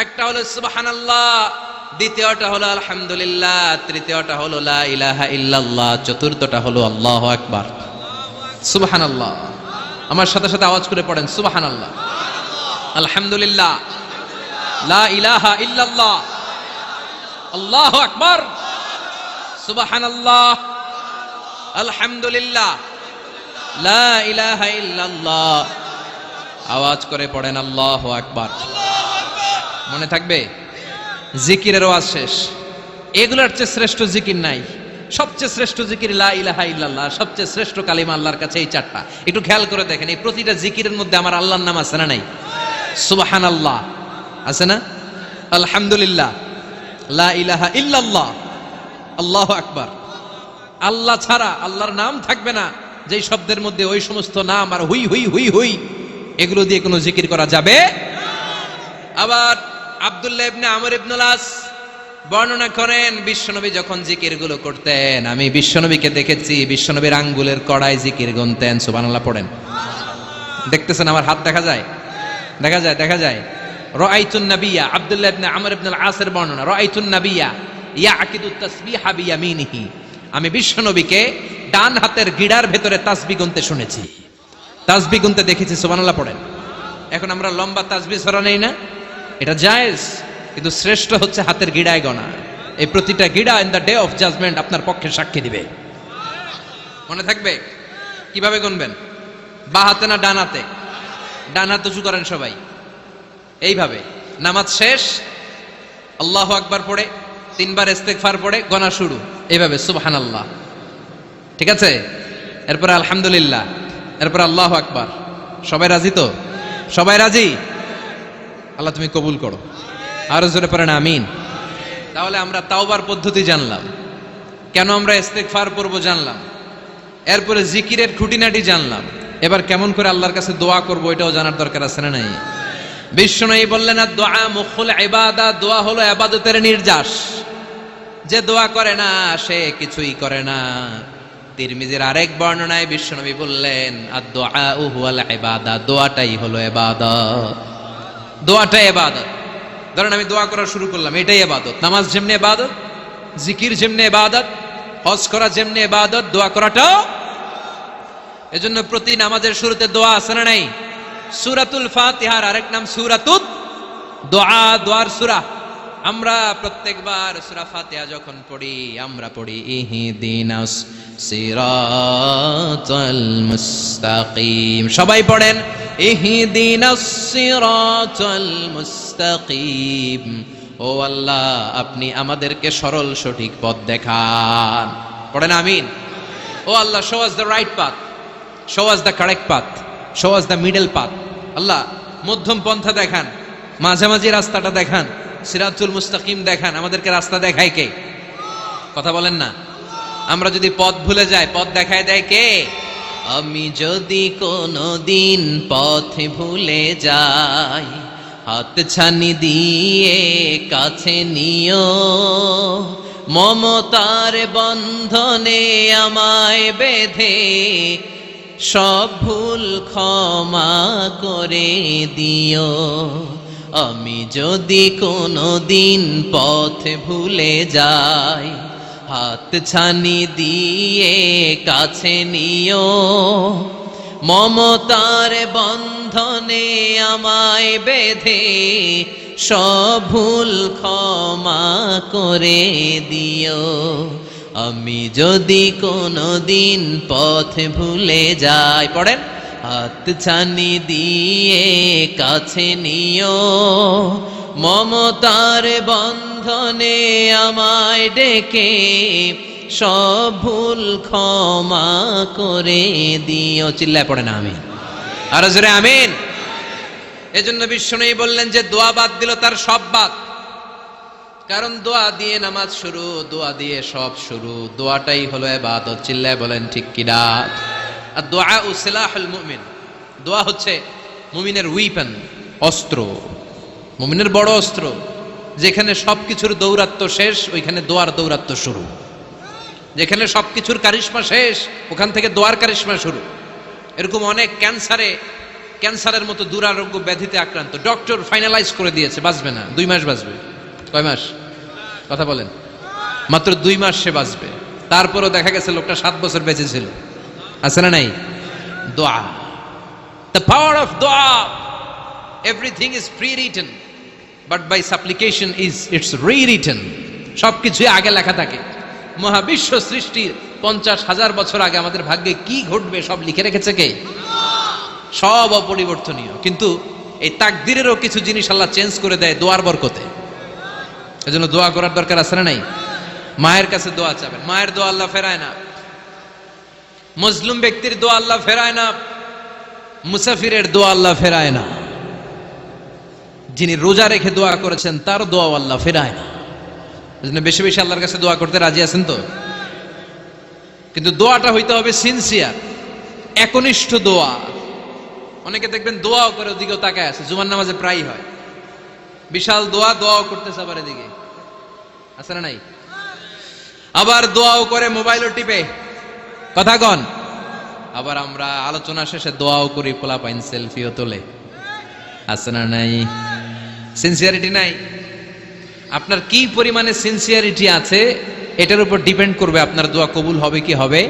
একটা হলো সুবহানাল্লাহ, দ্বিতীয়টা হলো আলহামদুলিল্লাহ, তৃতীয়টা হলো লা ইলাহা ইল্লাল্লাহ, চতুর্থটা হলো আল্লাহু আকবার। সুবহানাল্লাহ, আমার সাথে সাথে আওয়াজ করে পড়েন সুবহানাল্লাহ, আলহামদুলিল্লাহ, লা ইলাহা ইল্লাল্লাহ, আল্লাহু আকবার, সুবহানাল্লাহ, আলহামদুলিল্লাহ, লা ইলাহা ইল্লাল্লাহ। আওয়াজ করে পড়েন আল্লাহু আকবার। মনে থাকবে? জিকিরের ওয়াজ শেষ। এগুলোর চেয়ে শ্রেষ্ঠ জিকির নাই। সবচেয়ে শ্রেষ্ঠ জিকির লা ইলাহা ইল্লাল্লাহ, সবচেয়ে শ্রেষ্ঠ কালিমা আল্লাহর কাছে এই চারটা। একটু খেয়াল করে দেখেন, এই প্রতিটা জিকিরের মধ্যে আমার আল্লাহর নাম আছে না নাই? সুবহানাল্লাহ আছে না? আলহামদুলিল্লাহ, লা ইলাহা ইল্লাল্লাহ, আল্লাহু আকবার। আল্লাহ ছাড়া আল্লাহর নাম থাকবে না যেই শব্দের মধ্যে ওই সমস্ত নাম আর হুই হুই হুই হুই এগুলো দিয়ে কোনো জিকির করা যাবে। আবার আব্দুল্লাহ ইবনে আমর ইবনুল আস বর্ণনা করেন, বিশ্বনবী যখন জিকির গুলো করতেন, আমি বিশ্বনবীকে দেখেছি বিশ্বনবীর আঙ্গুলের কড়ায় জিকির গুনতেন। সুবহানাল্লাহ পড়েন। দেখতেছেন আমার হাত দেখা যায়? দেখা যায়, দেখা যায়। রাআইতুন নাবিয়্যা, আব্দুল্লাহ ইবনে আমর ইবনুল আসের বর্ণনা, রাআইতুন নাবিয়্যা ইয়াকিদুত তাসবিহা বিয়ামিনিহি, আমি বিশ্বনবীকে ডান হাতের গিড়ার ভেতরে তাসবিহ গুনতে শুনেছি, তাসবিহ গুনতে দেখেছি। সুবহানাল্লাহ পড়েন। এখন আমরা লম্বা তাসবিহ ছড়া নেই না, এটা জায়েজ, কিন্তু শ্রেষ্ঠ হচ্ছে হাতের গিড়ায় গণা। এই প্রতিটা গিড়া in the day of judgement আপনার পক্ষে সাক্ষী দিবে। মনে থাকবে কিভাবে গুনবেন? বা হাতে না ডান হাতে? ডান হাত উঁচু করেন সবাই, এইভাবে। নামাজ শেষ, আল্লাহু আকবার পড়ে 3 বার ইস্তেগফার পড়ে গণা শুরু, এইভাবে সুবহানাল্লাহ, ঠিক আছে? এরপরে আলহামদুলিল্লাহ, এরপর আল্লাহু আকবার। সবাই রাজি তো? সবাই রাজি? আল্লাহ তুমি কবুল করো। আরো জোরে পড়েন আমিন। তাহলে আমরা তাওবার পদ্ধতি জানলাম, কেন আমরা ইস্তেগফার পড়ব জানলাম, এরপরে জিকিরের খুঁটিনাটি জানলাম। এবার কেমন করে আল্লাহর কাছে দোয়া করব এটাও জানার দরকার আছে না নাই? বিশ্বনবী বললেন, আর দোয়া মুখুল ইবাদা, দোয়া হলো ইবাদতের নির্যাস। যে দোয়া করে না সে কিছুই করে না। তিরমিজির আরেক বর্ণনায় বিশ্বনবী বললেন, আর দোয়া হুয়াল ইবাদা, দোয়াটাই হলো ইবাদত, দোয়াটাই ইবাদত। ধরেন আমি দোয়া করা শুরু করলাম, এটাই ইবাদত। নামাজ যেমনি ইবাদত, জিকির যেমনি ইবাদত, হজ করা যেমনি ইবাদত, দোয়া করাটাও। এজন্য প্রতি নামাজের শুরুতে দোয়া আছে না নাই? সূরাতুল ফাতিহার আরেক নাম সূরাতুদ দোয়া, দোয়ার সূরা। আমরা প্রত্যেকবার সূরা ফাতিহা যখন পড়ি, আমরা পড়ি ইহদিনাস সিরাতাল মুস্তাকিম। সবাই পড়েন ইহদিনাস সিরাতাল মুস্তাকিম। ও আল্লাহ, আপনি আমাদেরকে সরল সঠিক পথ দেখান। পড়েন আমিন। ও আল্লাহ, show us the right path, show us the correct path, show us the middle path. আল্লাহ মধ্যম পন্থা দেখান, মাঝামাঝি রাস্তাটা দেখান, সিরাতুল মুস্তাকিম দেখান। আমাদেরকে রাস্তা দেখায় কে? কথা বলেন না। আমরা যদি পথ ভুলে যাই, পথ দেখায় দেয় কে? আমি যদি কোনদিন পথ ভুলে যাই, হাত ছানি দিয়ে কাছে নিও, মমতার বন্ধনে আমায় বেঁধে সব ভুল ক্ষমা করে দিও। আমি যদি কোনদিন পথ ভুলে যাই, হাত ছানি দিয়ে কাছে নিও, মমতার বন্ধনে আমায় বেঁধে সব ভুল ক্ষমা করে দিও। আমি যদি কোনদিন পথ ভুলে যাই, পড়েন, হাত ছানি দিয়ে কাছে নিও, মমতার বন্ধনে আমায় ডেকে সব ভুল ক্ষমা করে দিও। চিল্লায় পড়েন আমিন। আরো জোরে আমিন। এজন্য বিশ্বনবী বললেন যে দোয়া বাদ দিল তার সব বাদ। কারণ দোয়া দিয়ে নামাজ শুরু, দোয়া দিয়ে সব শুরু, দোয়াটাই হলো ইবাদত। চিল্লায় বলেন ঠিক কিনা? আর দোয়া সিলাহুল মুমিন, দোয়া হচ্ছে মুমিনের উইপেন, অস্ত্র, মুমিনের বড় অস্ত্র। যেখানে সবকিছুর দৌরাত্ম্য শেষ, ওইখানে দোয়ার দৌরাত্ম্য শুরু। যেখানে সবকিছুর কারিশমা শেষ, ওখান থেকে দোয়ার কারিশমা শুরু। এরকম অনেক ক্যান্সারের মতো দুরারোগ্য ব্যাধিতে আক্রান্ত, ডক্টর ফাইনালাইজ করে দিয়েছে বাঁচবে না, 2 মাস বাঁচবে। কয় মাস? কথা বলেন। মাত্র 2 মাস সে বাঁচবে। তারপরও দেখা গেছে লোকটা 7 বছর বেঁচে ছিল। আছে না নাই? দোয়া, the power of দোয়া। Everything is pre-written, but by supplication is it's rewritten. সবকিছুই আগে লেখা থাকে। মহাবিশ্ব সৃষ্টির 50,000 বছর আগে আমাদের ভাগ্যে কি ঘটবে সব লিখে রেখেছে কে? সব অপরিবর্তনীয়। কিন্তু এই তাকদিরেরও কিছু জিনিস আল্লাহ চেঞ্জ করে দেয় দোয়ার বরকতে। এজন্য দোয়া করার দরকার আছে না নাই? মায়ের কাছে দোয়া চাবেন, মায়ের দোয়া আল্লাহ ফেরায় না। মজলুম ব্যক্তির দোয়া আল্লাহ ফেরায় না, মুসাফিরের দোয়া আল্লাহ ফেরায় না, যিনি রোজা রেখে দোয়া করেছেন তার দোয়া আল্লাহ ফেরায় না। এজন্য বেশি বেশি আল্লাহর কাছে দোয়া করতে রাজি আছেন তো? কিন্তু দোয়াটা হইতে হবে সিনসিয়ার, একনিষ্ঠ দোয়া। অনেকে দেখবেন দোয়াও করে ওদিকেও তাকায় আছে, জুমার নামাজে প্রায় হয়, বিশাল দোয়া, দোয়াও করতেছে আবার এদিকে, আছে না নাই? আবার দোয়াও করে মোবাইলও টিপে, কথা কন। আবার আমরা আলোচনা শেষে দোয়াও করি, পোলাপাইন সেলফিও তোলে, আছে না নাই? সিনসিয়ারিটি নাই। আপনার কি পরিমাণে সিনসিয়ারিটি আছে এটার উপর ডিপেন্ড করবে আপনার দোয়া কবুল হবে কি হবে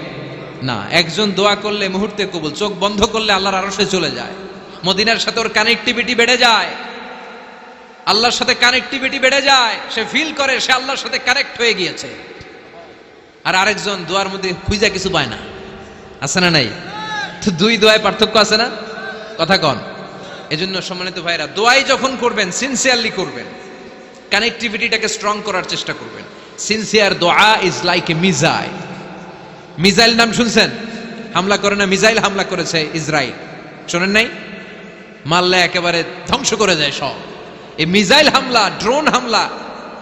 না। একজন দোয়া করলে মুহূর্তে কবুল, চোখ বন্ধ করলে আল্লাহর আরশে চলে যায়, মদিনার সাথে ওর কানেক্টিভিটি বেড়ে যায়, আল্লাহর সাথে কানেক্টিভিটি বেড়ে যায়, সে ফিল করে সে আল্লাহর সাথে কানেক্ট হয়ে গিয়েছে। আর আরেকজন দোয়ার মধ্যে খুঁজা কিছু পায় না, আছে না নাই? তো দুই দোয়ায় পার্থক্য আছে না, কথা কন। এজন্য সম্মানিত ভাইরা, দোয়াই যখন করবেন সিনসিয়ারলি করবেন, কানেক্টিভিটিটাকে স্ট্রং করার চেষ্টা করবেন। সিনসিয়ার দোয়া is like a missile. Missile নাম শুনছেন? হামলা করে না, মিসাইল হামলা করেছে ইসরায়েল, শোনেন নাই? মারলে একেবারে ধ্বংস করে যায় সব। এই মিসাইল হামলা, ড্রোন হামলা,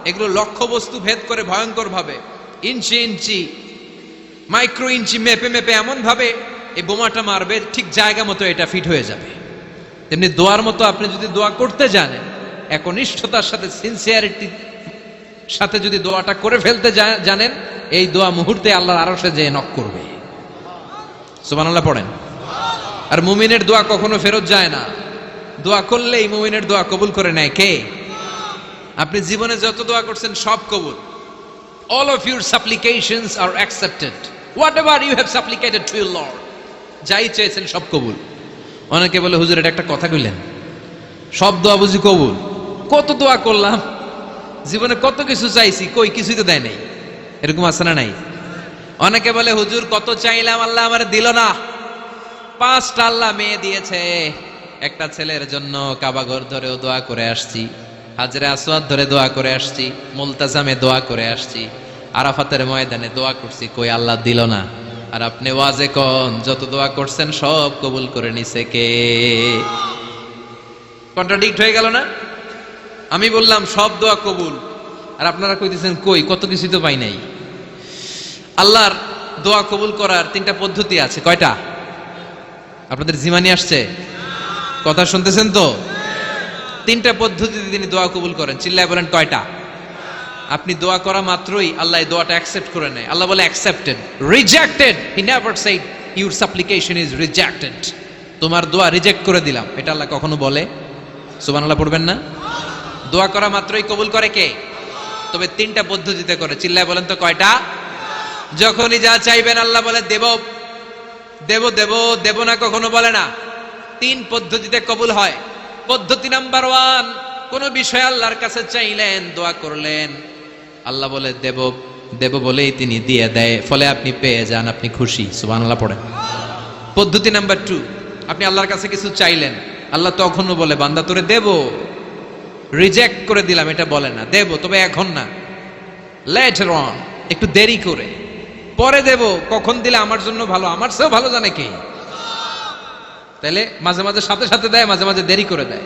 এগুলো লক্ষ্য বস্তু ভেদ করে ভয়ঙ্কর ভাবে, ইঞ্চি ইঞ্চি, মাইক্রো ইঞ্চি মেপে মেপে এমন ভাবে এই বোমাটা মারবে, ঠিক জায়গা মতো এটা ফিট হয়ে যাবে। তেমনি দোয়ার মতো আপনি যদি দোয়া করতে জানেন, একনিষ্ঠতার সাথে সিনসিয়ারিটির সাথে যদি দোয়াটা করে ফেলতে জানেন, এই দোয়া মুহূর্তে আল্লাহর আরশে যেয়ে নক করবে। সুবহানাল্লাহ পড়েন। আর মুমিনের দোয়া কখনো ফেরত যায় না, দোয়া করলেই মুমিনের দোয়া কবুল করে নেয় কে? আপনি জীবনে যত দোয়া করছেন সব কবুল। All of your supplications are accepted. Whatever you have supplicated to your Lord, যাই চেয়েছেন সব কবুল। অনেকে বলে হুজুর এটা একটা কথা কইলেন, সব দোয়া বুঝি কবুল? কত দোয়া করলাম, জীবনে কত কিছু চাইছি, কই কিছুই তো দেয় নাই, এরকম আছে না নাই? অনেকে বলে হুজুর কত চাইলাম আল্লাহ আমার দিল না। 5টা আল্লাহ মেয়ে দিয়েছে, একটা ছেলের জন্য কাবাঘর ধরেও দোয়া করে আসছি, হাজরে আসওয়াদ ধরে দোয়া করে আসছি, মুলতাজামে দোয়া করে আসছি, আরাফাতের ময়দানে দোয়া করছি, কই আল্লাহ দিল না। আর আপনি ওয়াজে কোন যত দোয়া করছেন সব কবুল করে নিছে কে? কন্ট্রাডিক্ট হয়ে গেল না? আমি বললাম সব দোয়া কবুল, আর আপনারা কইতেছেন কই কত কিছু তো পাই নাই। আল্লাহর দোয়া কবুল করার 3টা পদ্ধতি আছে। কয়টা? আপনাদের জিমানি আসছে? কথা শুনতেছেন তো? 3টা পদ্ধতিতে তিনি দোয়া কবুল করেন। চিল্লায় বলেন কয়টা? আপনি দোয়া করা মাত্রই আল্লাহ এই দোয়াটা অ্যাকসেপ্ট করে নেয়। আল্লাহ বলে accepted, rejected he never shed your সাপ্লিকেশন is rejected. তোমার দোয়া রিজেক্ট করে দিলাম, এটা আল্লাহ কখনো বলে? সুবহানাল্লাহ পড়বেন না? দোয়া করা মাত্রই কবুল করে কে? তবে 3টা পদ্ধতিতে করে। চিল্লায় বলেন তো কয়টা? যখনই যা চাইবেন আল্লাহ বলে দেব দেব দেব, দেব না কখনো বলে না। 3 পদ্ধতিতে কবুল হয়। পদ্ধতি নাম্বার 1, কোন বিষয় আল্লাহর কাছে চাইলেন, দোয়া করলেন, আল্লাহ বলে দেব দেব বলেই তিনি দিয়ে দেয়, ফলে আপনি পেয়ে যান, আপনি খুশি। সুবহানাল্লাহ পড়েন। পদ্ধতি নাম্বার 2, আপনি আল্লাহর কাছে কিছু চাইলেন, আল্লাহ তখনও বলে বান্দা তোরে দেব, রিজেক্ট করে দিলাম এটা বলে না, দেব তবে এখন না, লেটার অন, একটু দেরি করে, পরে দেব, কখন দিলে আমার জন্য ভালো, আমার চেয়েও ভালো জানে কে। তাহলে মাঝে মাঝে সাথে সাথে দেয়, মাঝে মাঝে দেরি করে দেয়।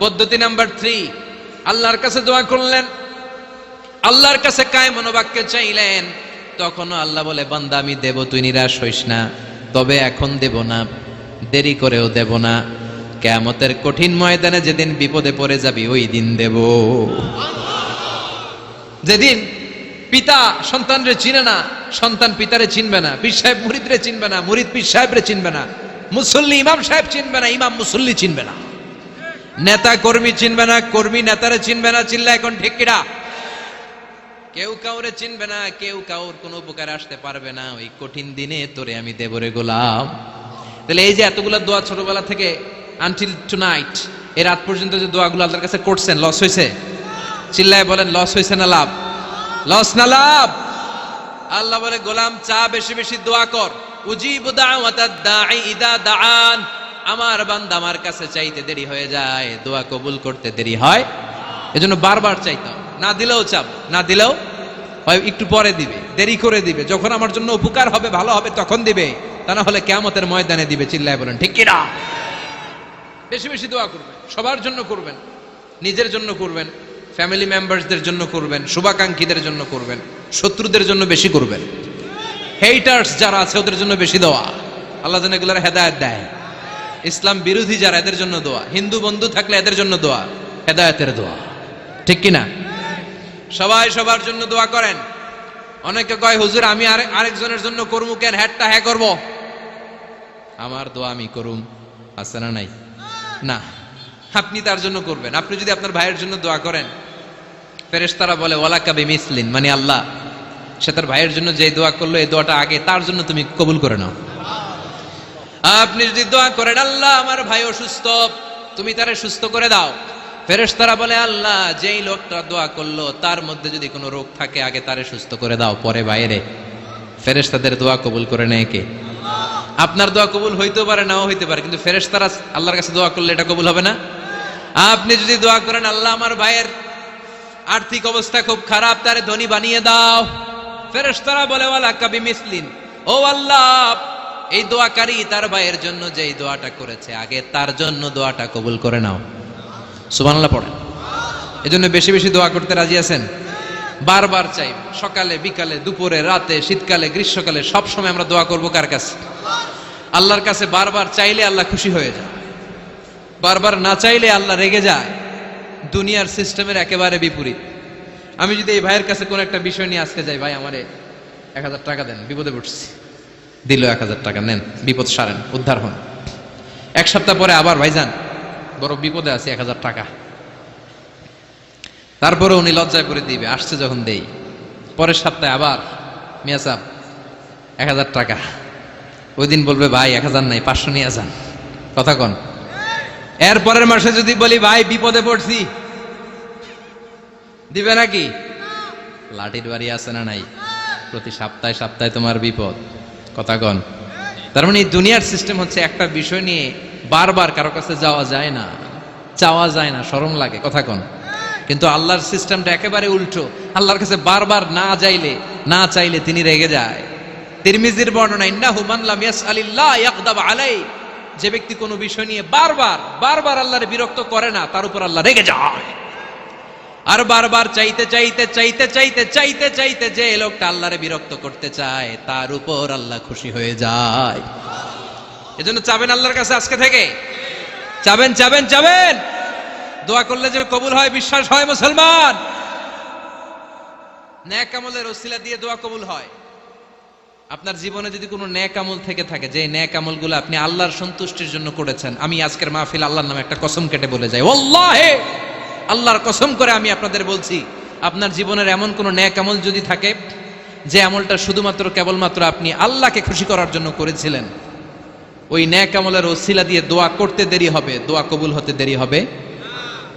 পদ্ধতি নাম্বার 3, আল্লাহর কাছে দোয়া করলেন, আল্লাহর কাছে কায় মনোবাক্যে চাইলেন, তখনও আল্লাহ বলে বান্দা আমি দেব, তুই নিরাশ হইস না, তবে এখন দেব না, দেরি করেও দেব না, কিয়ামতের কঠিন ময়দানে যেদিন বিপদে পড়ে যাবি ওই দিন দেব। যেদিন পিতা সন্তানরে চিনে না, সন্তান পিতারে চিনবে না, পীর সাহেব মুরিদরে চিনবে না, মুরিদ পীর সাহেবরে চিনবে না, মুসল্লি ইমাম সাহেব চিনবে না, ইমাম মুসল্লি চিনবে না, নেতা কর্মী চিনবে না, কর্মী নেতারে চিনবে না। চিল্লা এখন ঠিক কিনা? কেউ কাউরে চিনবে না, কেউ কাউর কোনো উপকার আসতে পারবে না। ওই কঠিন দিনে তোরে আমি দেবরে গোলাম। তাহলে এই যে এতগুলা দোয়া ছোটবেলা থেকে আনটিল টুনাইট, এই রাত পর্যন্ত যে দোয়াগুলো আল্লাহর কাছে করছেন, লস হয়েছে? চিল্লায় বলেন লস হয়েছে না লাভ? লস না লাভ? আল্লাহ বলে গোলাম চা বেশি বেশি দোয়া কর, উজিবু দাওয়াতাদ দাঈ ইদা দাআন। আমার বান্দা আমার কাছে চাইতে দেরি হয়ে যায়, দোয়া কবুল করতে দেরি হয়, এজন্য বারবার চাইতাম, না দিলেও চাপ, না দিলেও হয় একটু পরে দিবে, দেরি করে দিবে, যখন আমার জন্য উপকার হবে, ভালো হবে তখন দিবে, তা না হলে কিয়ামতের ময়দানে দিবে। চিল্লায় বলেন ঠিক কিনা? বেশি বেশি দোয়া করবেন, সবার জন্য করবেন, নিজের জন্য করবেন, ফ্যামিলি মেম্বারসদের জন্য করবেন, শুভাকাঙ্ক্ষীদের জন্য করবেন, শত্রুদের জন্য বেশি করবেন, হেটার্স যারা আছে ওদের জন্য বেশি দোয়া। আল্লাহ যেন এগুলোর হেদায়েত দেয়। ইসলাম বিরোধী যারা এদের জন্য দোয়া, হিন্দু বন্ধু থাকলে এদের জন্য দোয়া, হেদায়েতের দোয়া, ঠিক কিনা? সবাই সবার জন্য দোয়া করেন। অনেকে কয় হুজুর আমি আরেকজনের জন্য করবো কেন, হ্যাটটা হ্যাঁ করবো, আমার দোয়া আমি করুম, আছে না নাই? না, আপনি তার জন্য করবেন। আপনি যদি আপনার ভাইয়ের জন্য দোয়া করেন, ফেরেশতারা বলে ওয়ালাকা বিমিসলিন, মানে আল্লাহ সে তার ভাইয়ের জন্য যে দোয়া করলো এই দোয়াটা আগে তার জন্য তুমি কবুল করে নাও। আপনি যদি দোয়া করেন আল্লাহ আমার ভাই অসুস্থ, তুমি তারে সুস্থ করে দাও, ফেরেশতারা বলে আল্লাহ যেই লোকটা দোয়া করলো তার মধ্যে যদি কোনো রোগ থাকে আগে তারে সুস্থ করে দাও, পরে বাইরে। ফেরেশতাদের দোয়া কবুল করে নেয় কে? আপনার দোয়া কবুল হইতেও পারে নাও হইতে পারে, কিন্তু ফেরেশতারা আল্লাহর কাছে দোয়া করলে এটা কবুল হবে না? আপনি যদি দোয়া করেন আল্লাহ আমার ভাইয়ের আর্থিক অবস্থা খুব খারাপ, তারে ধনী বানিয়ে দাও, ফেরেশতারা বলে ওয়ালাকা বিমিসলিন, ও আল্লাহ এই দোয়াকারী তার ভাইয়ের জন্য যেই দোয়াটা করেছে আগে তার জন্য দোয়াটা কবুল করে নাও। সুবহানাল্লাহ পড়েন। এজন্য বেশি বেশি দোয়া করতে রাজি আছেন? বারবার চাই, সকালে বিকালে দুপুরে রাতে শীতকালে গ্রীষ্মকালে সব সময় আমরা দোয়া করব কার কাছে? আল্লাহর কাছে। বারবার চাইলে আল্লাহ খুশি হয়ে যায়, বারবার না চাইলে আল্লাহ রেগে যায়। দুনিয়ার সিস্টেমের একেবারে বিপরীত। আমি যদি এই ভাইয়ের কাছে কোন একটা বিষয় নিয়ে আজকে যাই, ভাই আমারে 1000 টাকা দেন, বিপদে পড়ছি, দিল 1000 টাকা, নেন বিপদ সারেন, উদ্ধার হন। এক সপ্তাহ পরে আবার ভাইজান বড় বিপদে আছে, 1000 টাকা, তারপরে উনি লজ্জায় পড়ে দিবে, আসছে যখন দেই। পরের সপ্তাহে আবার মিয়া সাহেব 1000 টাকা, ওই দিন বলবে ভাই 1000 নাই 500 নিয়ে যান, কথা কন। এর পরের মাসে যদি বলি ভাই বিপদে পড়ছি, দিবে নাকি? লাঠির বাড়ি আছে না নাই? প্রতি সপ্তাহে সপ্তাহে তোমার বিপদ, কথা কন। তার মানে দুনিয়ার সিস্টেম হচ্ছে একটা বিষয় নিয়ে বারবার কারো কাছে যাওয়া যায় না, চাওয়া যায় না, শরম লাগে, কথা কন। কিন্তু আল্লাহর সিস্টেমটা একেবারে উল্টো। আল্লাহর কাছে বারবার না চাইলে তিনি রেগে যায়। তিরমিজির বর্ণনা, ইন্নাহু মান লাম ইয়াসআলিল্লাহ ইয়াগদাব আলাই, যে ব্যক্তি কোনো বিষয় নিয়ে বারবার আল্লাহর বিরক্ত করে না তার উপর আল্লাহ রেগে যায়। আর বারবার চাইতে যে লোকটা আল্লাহরে বিরক্ত করতে চায় তার উপর আল্লাহ খুশি হয়ে যায়। এজন্য চাবেন আল্লাহর কাছে আজকে থেকে, চাবেন। দোয়া করলে যে কবুল হয় বিশ্বাস হয় মুসলমান। নেক আমলের ওসিলা দিয়ে দোয়া কবুল হয়। আপনার জীবনে যদি কোনো নেক আমল থেকে থাকে, যে নেক আমলগুলো আপনি আল্লাহর সন্তুষ্টির জন্য করেছেন, আমি আজকের মাহফিল আল্লাহর নামে একটা কসম কেটে বলে যাই, ওয়াল্লাহি আল্লাহর কসম করে আমি আপনাদের বলছি, আপনার জীবনের এমন কোন নেক আমল যদি থাকে যে আমলটা শুধুমাত্র কেবলমাত্র আপনি আল্লাহকে খুশি করার জন্য করেছিলেন, ওই নেক আমলের ওসিলা দিয়ে দোয়া করতে দেরি হবে, দোয়া কবুল হতে দেরি হবে।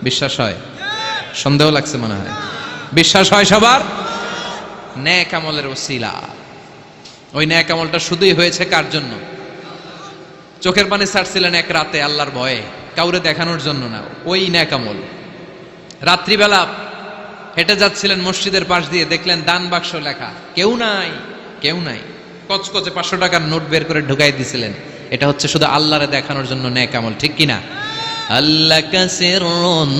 বিশ্বাস হয়? সন্দেহ লাগছে মনে হয়। বিশ্বাস হয় সবার? নেক আমলের ওসিলা, ওই নেক আমলটা শুধুই হয়েছে কার জন্য? চোখের পানি ছাড়ছিলেন এক রাতে আল্লাহর ভয়ে, কাউরে দেখানোর জন্য না। ওই নেক আমল রাত্রিবেলা হেঁটে যাচ্ছিলেন মসজিদের পাশ দিয়ে, দেখলেন দান বাক্স লেখা, কেউ নাই, কচকচে 500 টাকার নোট বের করে ঢুকাই দিছিলেন। এটা হচ্ছে শুধু আল্লাহরে দেখানোর জন্য নেক আমল, ঠিক কিনা? আল্লাকা সিররুন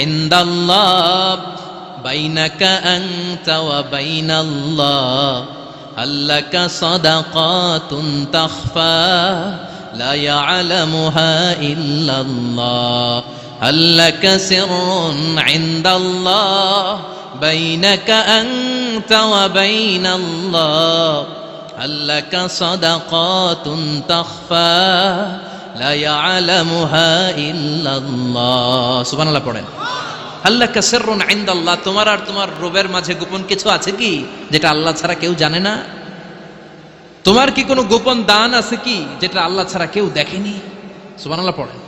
ইনদাল্লাহ বাইনাকা আনতা ওয়া বাইনাল্লাহ, আল্লাকা সাদাকাতুন তাখফা লা ইয়ালামুহা ইল্লাল্লাহ, আল্লাকা সিররুন ইনদাল্লাহ বাইনাকা আনতা ওয়া বাইনাল্লাহ, আল্লাকা সাদাকাতুন তাখফা লা ইয়ালামুহা ইল্লাল্লাহ। সুবহানাল্লাহ পড়েন। আল্লাকা সিররুন ইনদাল্লাহ, তোমার আর তোমার রবের মাঝে গোপন কিছু আছে কি যেটা আল্লাহ ছাড়া কেউ জানে না? তোমার কি কোনো গোপন দান আছে কি যেটা আল্লাহ ছাড়া কেউ দেখেনি? সুবহানাল্লাহ পড়েন।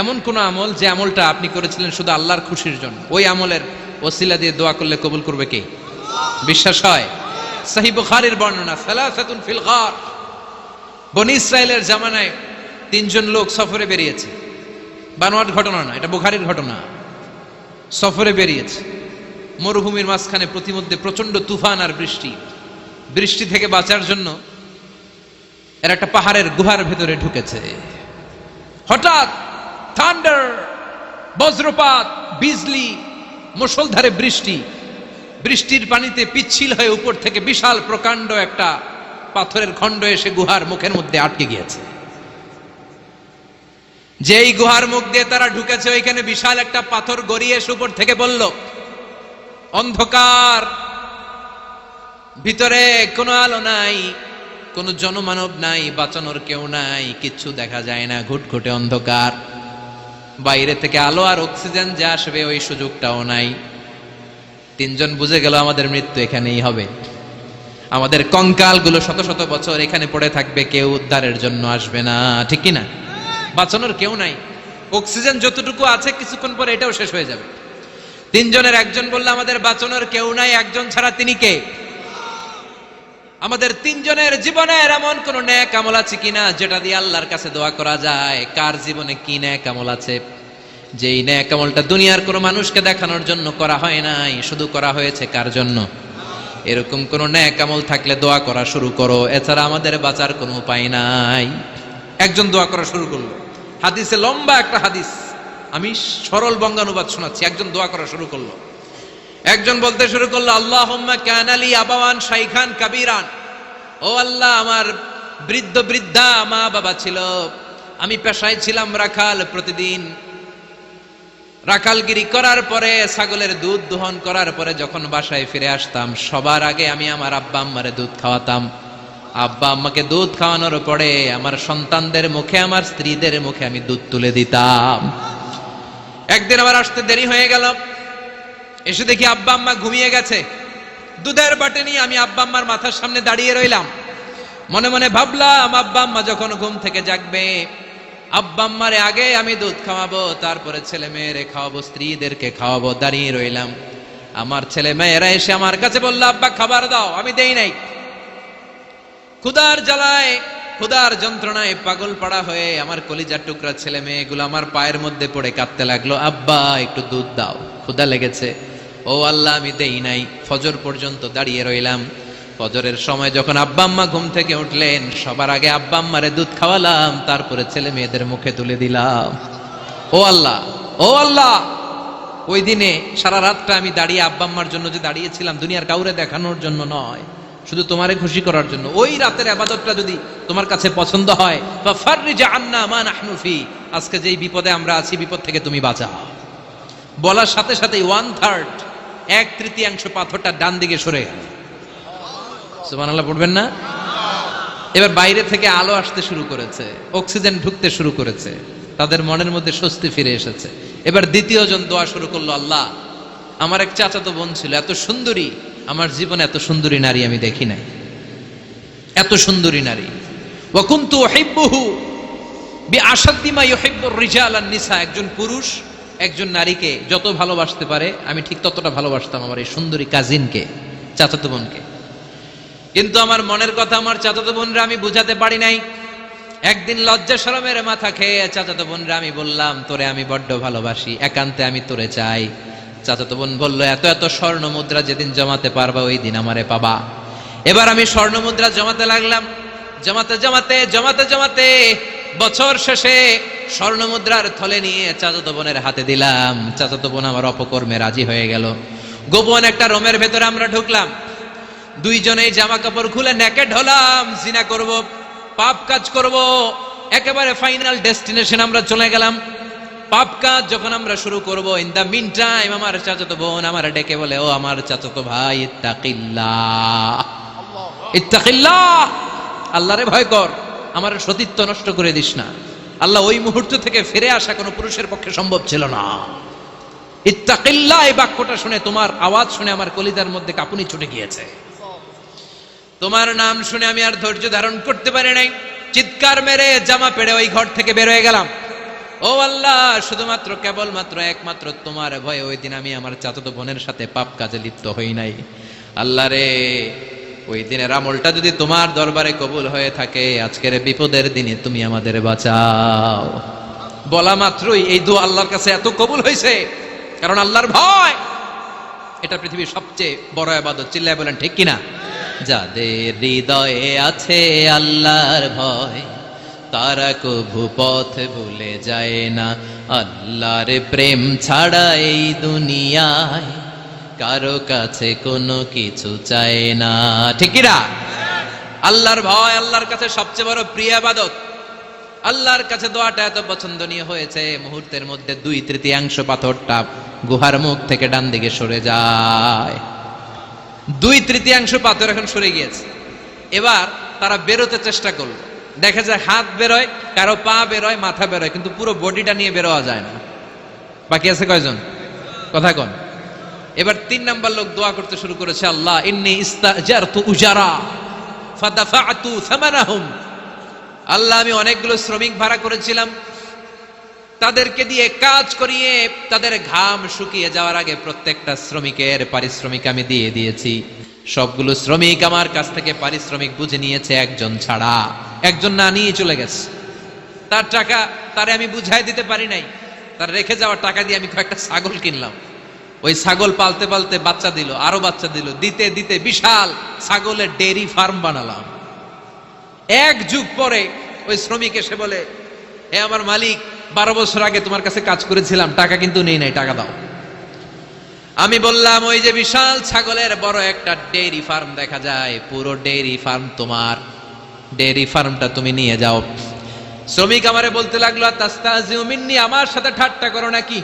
এমন কোন আমল যে আমলটা আপনি করেছিলেন শুধু আল্লাহর খুশির জন্য, ওই আমলের ওসিলা দিয়ে দোয়া করলে কবুল করবে কে? বিশ্বাস হয়? সহিহ বুখারীর বর্ণনা, সালাসাতুন ফিল গার, বনি ইসরাইলের জামানায় 3 জন লোক সফরে বেরিয়েছে। বানোয়াট ঘটনা না, এটা বুখারীর ঘটনা। সফরে বেরিয়েছে, মরুভূমির মাঝখানে প্রতিমধ্যে প্রচন্ড তুফান আর বৃষ্টি। বৃষ্টি থেকে বাঁচার জন্য এরা একটা পাহাড়ের গুহার ভেতরে ঢুকেছে। হঠাৎ থান্ডার, বজ্রপাত, বিজলি, মুষলধারে বৃষ্টি, বৃষ্টির পানিতে পিচ্ছিল হয়ে উপর থেকে বিশাল প্রকাণ্ড একটা পাথরের খণ্ড এসে গুহার মুখের মধ্যে আটকে গিয়েছে। যেই গুহার মুখ দিয়ে তারা ঢুকেছে ওইখানে বিশাল একটা পাথর গড়িয়ে এসে উপর থেকে বলল, অন্ধকার, ভিতরে কোনো আলো নাই, কোনো জনমানব নাই, বাঁচানোর কেউ নাই, কিচ্ছু দেখা যায় না, ঘুটঘুটে অন্ধকার, বাইরে থেকে আলো আর অক্সিজেন যে আসবে ওই সুযোগটাও নাই। তিনজন বুঝে গেল আমাদের মৃত্যু এখানেই হবে, আমাদের কঙ্কালগুলো শত শত বছর এখানে পড়ে থাকবে, কেউ উদ্ধারের জন্য আসবে না, ঠিক কি না? বাঁচানোর কেউ নাই, অক্সিজেন যতটুকু আছে কিছুক্ষণ পরে এটাও শেষ হয়ে যাবে। তিনজনের একজন বলল, আমাদের বাঁচানোর কেউ নাই, একজন ছাড়া তিনি কে? আমাদের তিনজনের জীবনের এমন কোন নেক আমল আছে কিনা যেটা দিয়ে আল্লাহর কাছে দোয়া করা যায়? কার জীবনে কি নেক আমল আছে যেই নেক আমলটা দুনিয়ার কোনো মানুষকে দেখানোর জন্য করা হয় নাই, শুধু করা হয়েছে কার জন্য? এরকম কোন নেক আমল থাকলে দোয়া করা শুরু করো, এছাড়া আমাদের বাঁচার কোনো উপায় নাই। একজন দোয়া করা শুরু করলো, হাদিসে লম্বা একটা হাদিস, আমি সরল বঙ্গানুবাদ শোনাচ্ছি। একজন দোয়া করা শুরু করলো, একজন বলতে শুরু করলো, আল্লাহুম্মা কানা লি আবাওয়ান শাইখান কাবীরান, ও আল্লাহ, আমার বৃদ্ধ বৃদ্ধা মা বাবা ছিল, আমি পেশায় ছিলাম রাখাল, প্রতিদিন রাখালগিরি করার পরে ছাগলের দুধ দোহন করার পরে যখন বাসায় ফিরে আসতাম সবার আগে আমি আমার আব্বা আম্মারে দুধ খাওয়াতাম। আব্বা আম্মাকে দুধ খাওয়ানোর পরে আমার সন্তানদের মুখে, আমার স্ত্রীদের মুখে আমি দুধ তুলে দিতাম। একদিন আমার আসতে দেরি হয়ে গেল, এসে দেখি আব্বা আম্মা ঘুমিয়ে গেছে। দুধের বাটি নিয়ে আমি আব্বা আম্মার মাথার সামনে দাঁড়িয়ে রইলাম, মনে মনে ভাবলাম আব্বা আম্মা যখন ঘুম থেকে জাগবে, আব্বা আম্মারে আগে আমি দুধ খাওয়াবো, তারপরে ছেলে মেয়েরে খাওয়াবো, স্ত্রীদেরকে খাওয়াবো। দাঁড়িয়ে রইলাম, আমার ছেলে মেয়েরা এসে আমার কাছে বললো, আব্বা খাবার দাও, আমি দেই নাই। ক্ষুধার জ্বালায়, ক্ষুধার যন্ত্রণায় পাগল পাড়া হয়ে আমার কলিজার টুকরা ছেলে মেয়েগুলো আমার পায়ের মধ্যে পড়ে কাঁদতে লাগলো, আব্বা একটু দুধ দাও, ক্ষুধা লেগেছে। ও আল্লাহ, আমি দেই নাই। ফজর পর্যন্ত দাঁড়িয়ে রইলাম। ফজরের সময় যখন আব্বা আম্মা ঘুম থেকে উঠলেন, সবার আগে আব্বা আম্মারে দুধ খাওয়ালাম, তারপরে ছেলে মেয়েদের মুখে তুলে দিলাম। ও আল্লাহ, ও আল্লাহ, ওই দিনে সারা রাতটা আমি দাঁড়িয়ে আব্বা আম্মার জন্য যে দাঁড়িয়েছিলাম, দুনিয়ার কাউরে দেখানোর জন্য নয়, শুধু তোমারে খুশি করার জন্য। ওই রাতের ইবাদতটা যদি তোমার কাছে পছন্দ হয়, ফাফাররিজ আন্না মা নাহনু ফি, আজকে যেই বিপদে আমরা আছি, বিপদ থেকে তুমি বাঁচাও। বলার সাথে সাথে 1/3, 1/3 পাথরটা ডান দিকে সরে গেল। সুবহানাল্লাহ পড়বেন না? এবার বাইরে থেকে আলো আসতে শুরু করেছে, অক্সিজেন ঢুকতে শুরু করেছে, তাদের মনের মধ্যে স্বস্তি ফিরে এসেছে। এবার দ্বিতীয় জন দোয়া শুরু করলো, আল্লাহ, আমার এক চাচাতো বোন ছিল, এত সুন্দরী, আমার জীবনে এত সুন্দরী নারী আমি দেখি নাই, এত সুন্দরী নারী। ওয়া কুনতু উহিব্বুহু বিআশাদ্দি মা ইউহিব্বুর রিজাল আন নিসা, একজন পুরুষ একজন নারীকে যত ভালোবাসতে পারে আমি ঠিক ততটা ভালোবাসতাম আমার এই সুন্দরী কাজিনকে, চাচাতো বোনকে। কিন্তু আমার মনের কথা আমার চাচাতো বোনরা আমি বুঝাতে পারি নাই। একদিন লজ্জা শরমের মাথা খেয়ে চাচাতো বোনরা আমি বললাম, তোরে আমি বড্ড ভালোবাসি, একান্তে আমি তোরে চাই। চাচাতো বোন বলল, এত এত স্বর্ণ মুদ্রা যেদিন জমাতে পারবা ওই দিন আমারে পাবা। এবার আমি স্বর্ণ মুদ্রা জমাতে লাগলাম, জমাতে জমাতে জমাতে জমাতে বছর শেষে স্বর্ণ মুদ্রার থলে নিয়ে চাচাতো বোনের হাতে দিলাম। চাচাতো বোন আমার অপকর্মে রাজি হয়ে গেল। গোপন একটা রুমের ভেতরে আমরা ঢুকলাম, দুইজনেই জামা কাপড় খুলে নেকেড হলাম, জিনা করব, পাপ কাজ করব। একেবারে ফাইনাল ডেস্টিনেশন আমরা চলে গেলাম। পাপ কাজ যখন আমরা শুরু করব, ইন দা মিন টাইম আমার চাচাতো বোন আমার ডেকে বলে, ও আমার চাচাতো ভাই, ইত্তাকিল্লাহ, ইত্তাকিল্লাহ, আল্লাহরে ভয় কর, আমার সতীত্ব নষ্ট করে দিস না। আল্লাহ ওই মুহূর্ত থেকে ফিরে আসা কোনো পুরুষের পক্ষে সম্ভব ছিল না। ইত্তাকিল্লাহ, এই বাক্যটা শুনে, তোমার আওয়াজ শুনে আমার কলিজার মধ্যে কাঁপুনি ছুটে গিয়েছে। তোমার নাম শুনে আমি আর ধৈর্য ধারণ করতে পারি নাই, চিৎকার মেরে জামা পেড়ে ওই ঘর থেকে বের হয়ে গেলাম। ও আল্লাহ, শুধুমাত্র কেবলমাত্র একমাত্র তোমার ভয়ে ওই দিন আমি আমার চাচাতো বোনের সাথে পাপ কাজে লিপ্ত হই নাই। আল্লাহ রে, ওই দিনের আমলটা যদি তোমার দরবারে কবুল হয়ে থাকে, আজকের বিপদের দিনে তুমি আমাদের বাঁচাও। বলা মাত্রই এই দোয়া আল্লাহর কাছে এত কবুল হয়েছে, কারণ আল্লাহর ভয়। এটা পৃথিবীর সবচেয়ে বড় ইবাদত। চিল্লায় বলেন ঠিক কিনা? যাদের হৃদয়ে আছে আল্লাহর ভয়, তারা কভু পথ ভুলে যায় না। আল্লাহর প্রেম ছাড়া এই দুনিয়ায় কারো কাছে কোনো কিছু চায় না। ঠিক কিনা? আল্লাহর ভয় আল্লাহর কাছে সবচেয়ে বড় প্রিয় ইবাদত। আল্লাহর কাছে দোয়াটা এত পছন্দনীয় হয়েছে, মুহূর্তের মধ্যে 2/3 পাথরটা গুহার মুখ থেকে ডান দিকে সরে যায়। 2/3 পাথর এখন সরে গিয়েছে। এবার তারা বেরোতে চেষ্টা করলো, দেখা যায় হাত বেরোয়, কারো পা বেরোয়, মাথা বেরোয়, কিন্তু পুরো বডিটা নিয়ে বেরোয়া যায় না। বাকি আছে কয়জন? কথা কন। এবার 3 নাম্বার লোক দোয়া করতে শুরু করেছে, আল্লাহ ইন্নী ইস্তাজারতু উজারা ফাদাফাতু সামানাহুম। আল্লাহ আমি অনেকগুলো শ্রমিক ভাড়া করেছিলাম, তাদেরকে দিয়ে কাজ করিয়ে তাদের ঘাম শুকিয়ে যাওয়ার আগে প্রত্যেকটা শ্রমিকের পারিশ্রমিক আমি দিয়ে দিয়েছি। সবগুলো শ্রমিক আমার কাছ থেকে পারিশ্রমিক বুঝে নিয়েছে, একজন ছাড়া। একজন না নিয়ে চলে গেছে। তার টাকা তারে আমি বুঝাই দিতে পারি নাই। তার রেখে যাওয়া টাকা দিয়ে আমি কয়েকটা ছাগল কিনলাম। ওই ছাগল পালতে পালতে বাচ্চা দিল, আরো বাচ্চা দিল, দিতে দিতে বিশাল ছাগলের ডেইরি ফার্ম বানালাম। 1 যুগ পরে ওই শ্রমিক এসে বলে, হে আমার মালিক, 12 বছর আগে তোমার কাছে কাজ করেছিলাম, টাকা কিন্তু নেই নাই, টাকা দাও। আমি বললাম, ওই যে বিশাল ছাগলের বড় একটা ডেইরি ফার্ম দেখা যায়, পুরো ডেইরি ফার্ম তোমার, ডেইরি ফার্মটা তুমি নিয়ে যাও। শ্রমিক আমারে বলতে লাগলো, তাস্তাজিউ মিন্নি, আমার সাথে ঠাট্টা করো নাকি?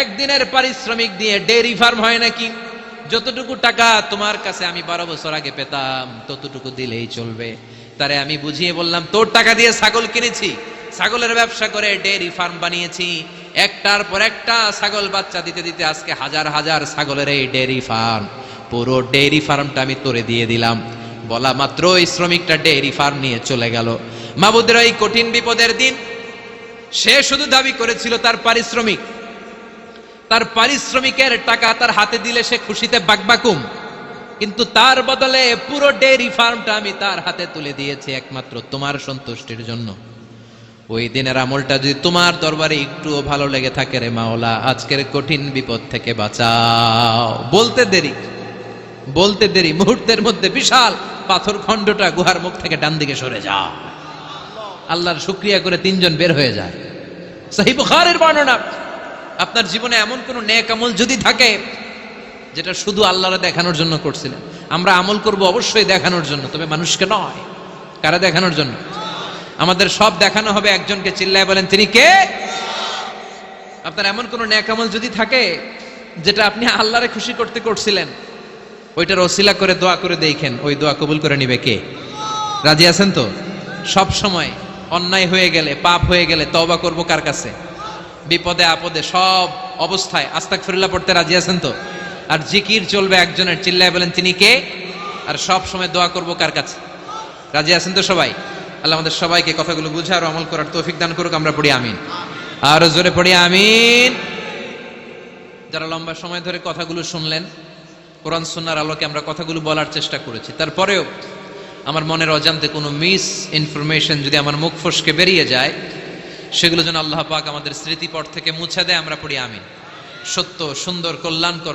একদিনের পারিশ্রমিক দিয়ে ডেইরি ফার্ম হয় নাকি? যতটুকু টাকা তোমার কাছে আমি 12 বছর আগে পেতাম ততটুকু দিলেই চলবে। তারে আমি বুঝিয়ে বললাম, তোর টাকা দিয়ে ছাগল কিনেছি, ছাগলের ব্যবসা করে ডেইরি ফার্ম বানিয়েছি, একটার পর একটা ছাগল বাচ্চা দিতে দিতে আজকে হাজার হাজার ছাগলের এই ডেইরি ফার্ম, পুরো ডেইরি ফার্মটা আমি তোরে দিয়ে দিলাম। বলা মাত্র ওই শ্রমিকটা ডেইরি ফার্ম নিয়ে চলে গেল। মাবুদের এই কঠিন বিপদের দিন সে শুধু দাবি করেছিল তার পারিশ্রমিক, তার পারিশ্রমিকের টাকা তার হাতে দিলে সে খুশিতে বাকবাকুম, কিন্তু তার বদলে পুরো ডেইরি ফার্মটা আমি তার হাতে তুলে দিয়েছি একমাত্র তোমার সন্তুষ্টির জন্য। ওই দিনের আমলটা যদি তোমার দরবারে একটুও ভালো লেগে থাকে রে মাওলা, আজকের কঠিন বিপদ থেকে বাঁচাও। বলতে দেরি মুহূর্তের মধ্যে বিশাল পাথর খণ্ডটা গুহার মুখ থেকে ডান দিকে সরে যাও। আল্লাহর শুকরিয়া করে 3 জন বের হয়ে যায়। সহিহ বুখারীর বর্ণনা। আপনার জীবনে এমন কোন নেক আমল যদি থাকে যেটা শুধু আল্লাহরে দেখানোর জন্য করছিলেন, আমরা আমল করব অবশ্যই দেখানোর জন্য, তবে মানুষকে নয়। কারা দেখানোর জন্য? আমাদের সব দেখানো হবে একজনকে। চিল্লায় বলেন তিনি কে? আপনার এমন কোন নেক আমল যদি থাকে যেটা আপনি আল্লাহরে খুশি করতে করছিলেন, ওইটার ওসিলা করে দোয়া করে দেখেন, ওই দোয়া কবুল করে নিবে কে? রাজি আছেন তো? সব সময় অন্যায় হয়ে গেলে, পাপ হয়ে গেলে তওবা করব কার কাছে? বিপদে আপদে সব অবস্থায় আস্তাগফিরুল্লাহ পড়তে রাজি আছেন তো? আর জিকির চলবে একজনের। চিল্লায় বলেন তিনি কে? আর সব সময় দোয়া করব কার কাছে? রাজি আছেন তো সবাই? আল্লাহ আমাদের সবাইকে কথাগুলো বুঝার আমল করার তৌফিক দান করুক। আমরা পড়ি আমিন। আর জোরে পড়ি আমিন। যারা লম্বা সময় ধরে কথাগুলো শুনলেন, কোরআন সুন্নাহর আলোকে আমরা কথাগুলো বলার চেষ্টা করেছি, তারপরেও আমার মনের অজান্তে কোনো মিস ইনফরমেশন যদি আমার মুখ ফসকে বেরিয়ে যায়, সেগুলো যেন আল্লাহ পাক আমাদের স্মৃতিপট থেকে মুছে দেয়। আমরা পড়ি আমিন। সত্য, সুন্দর, কল্যাণকর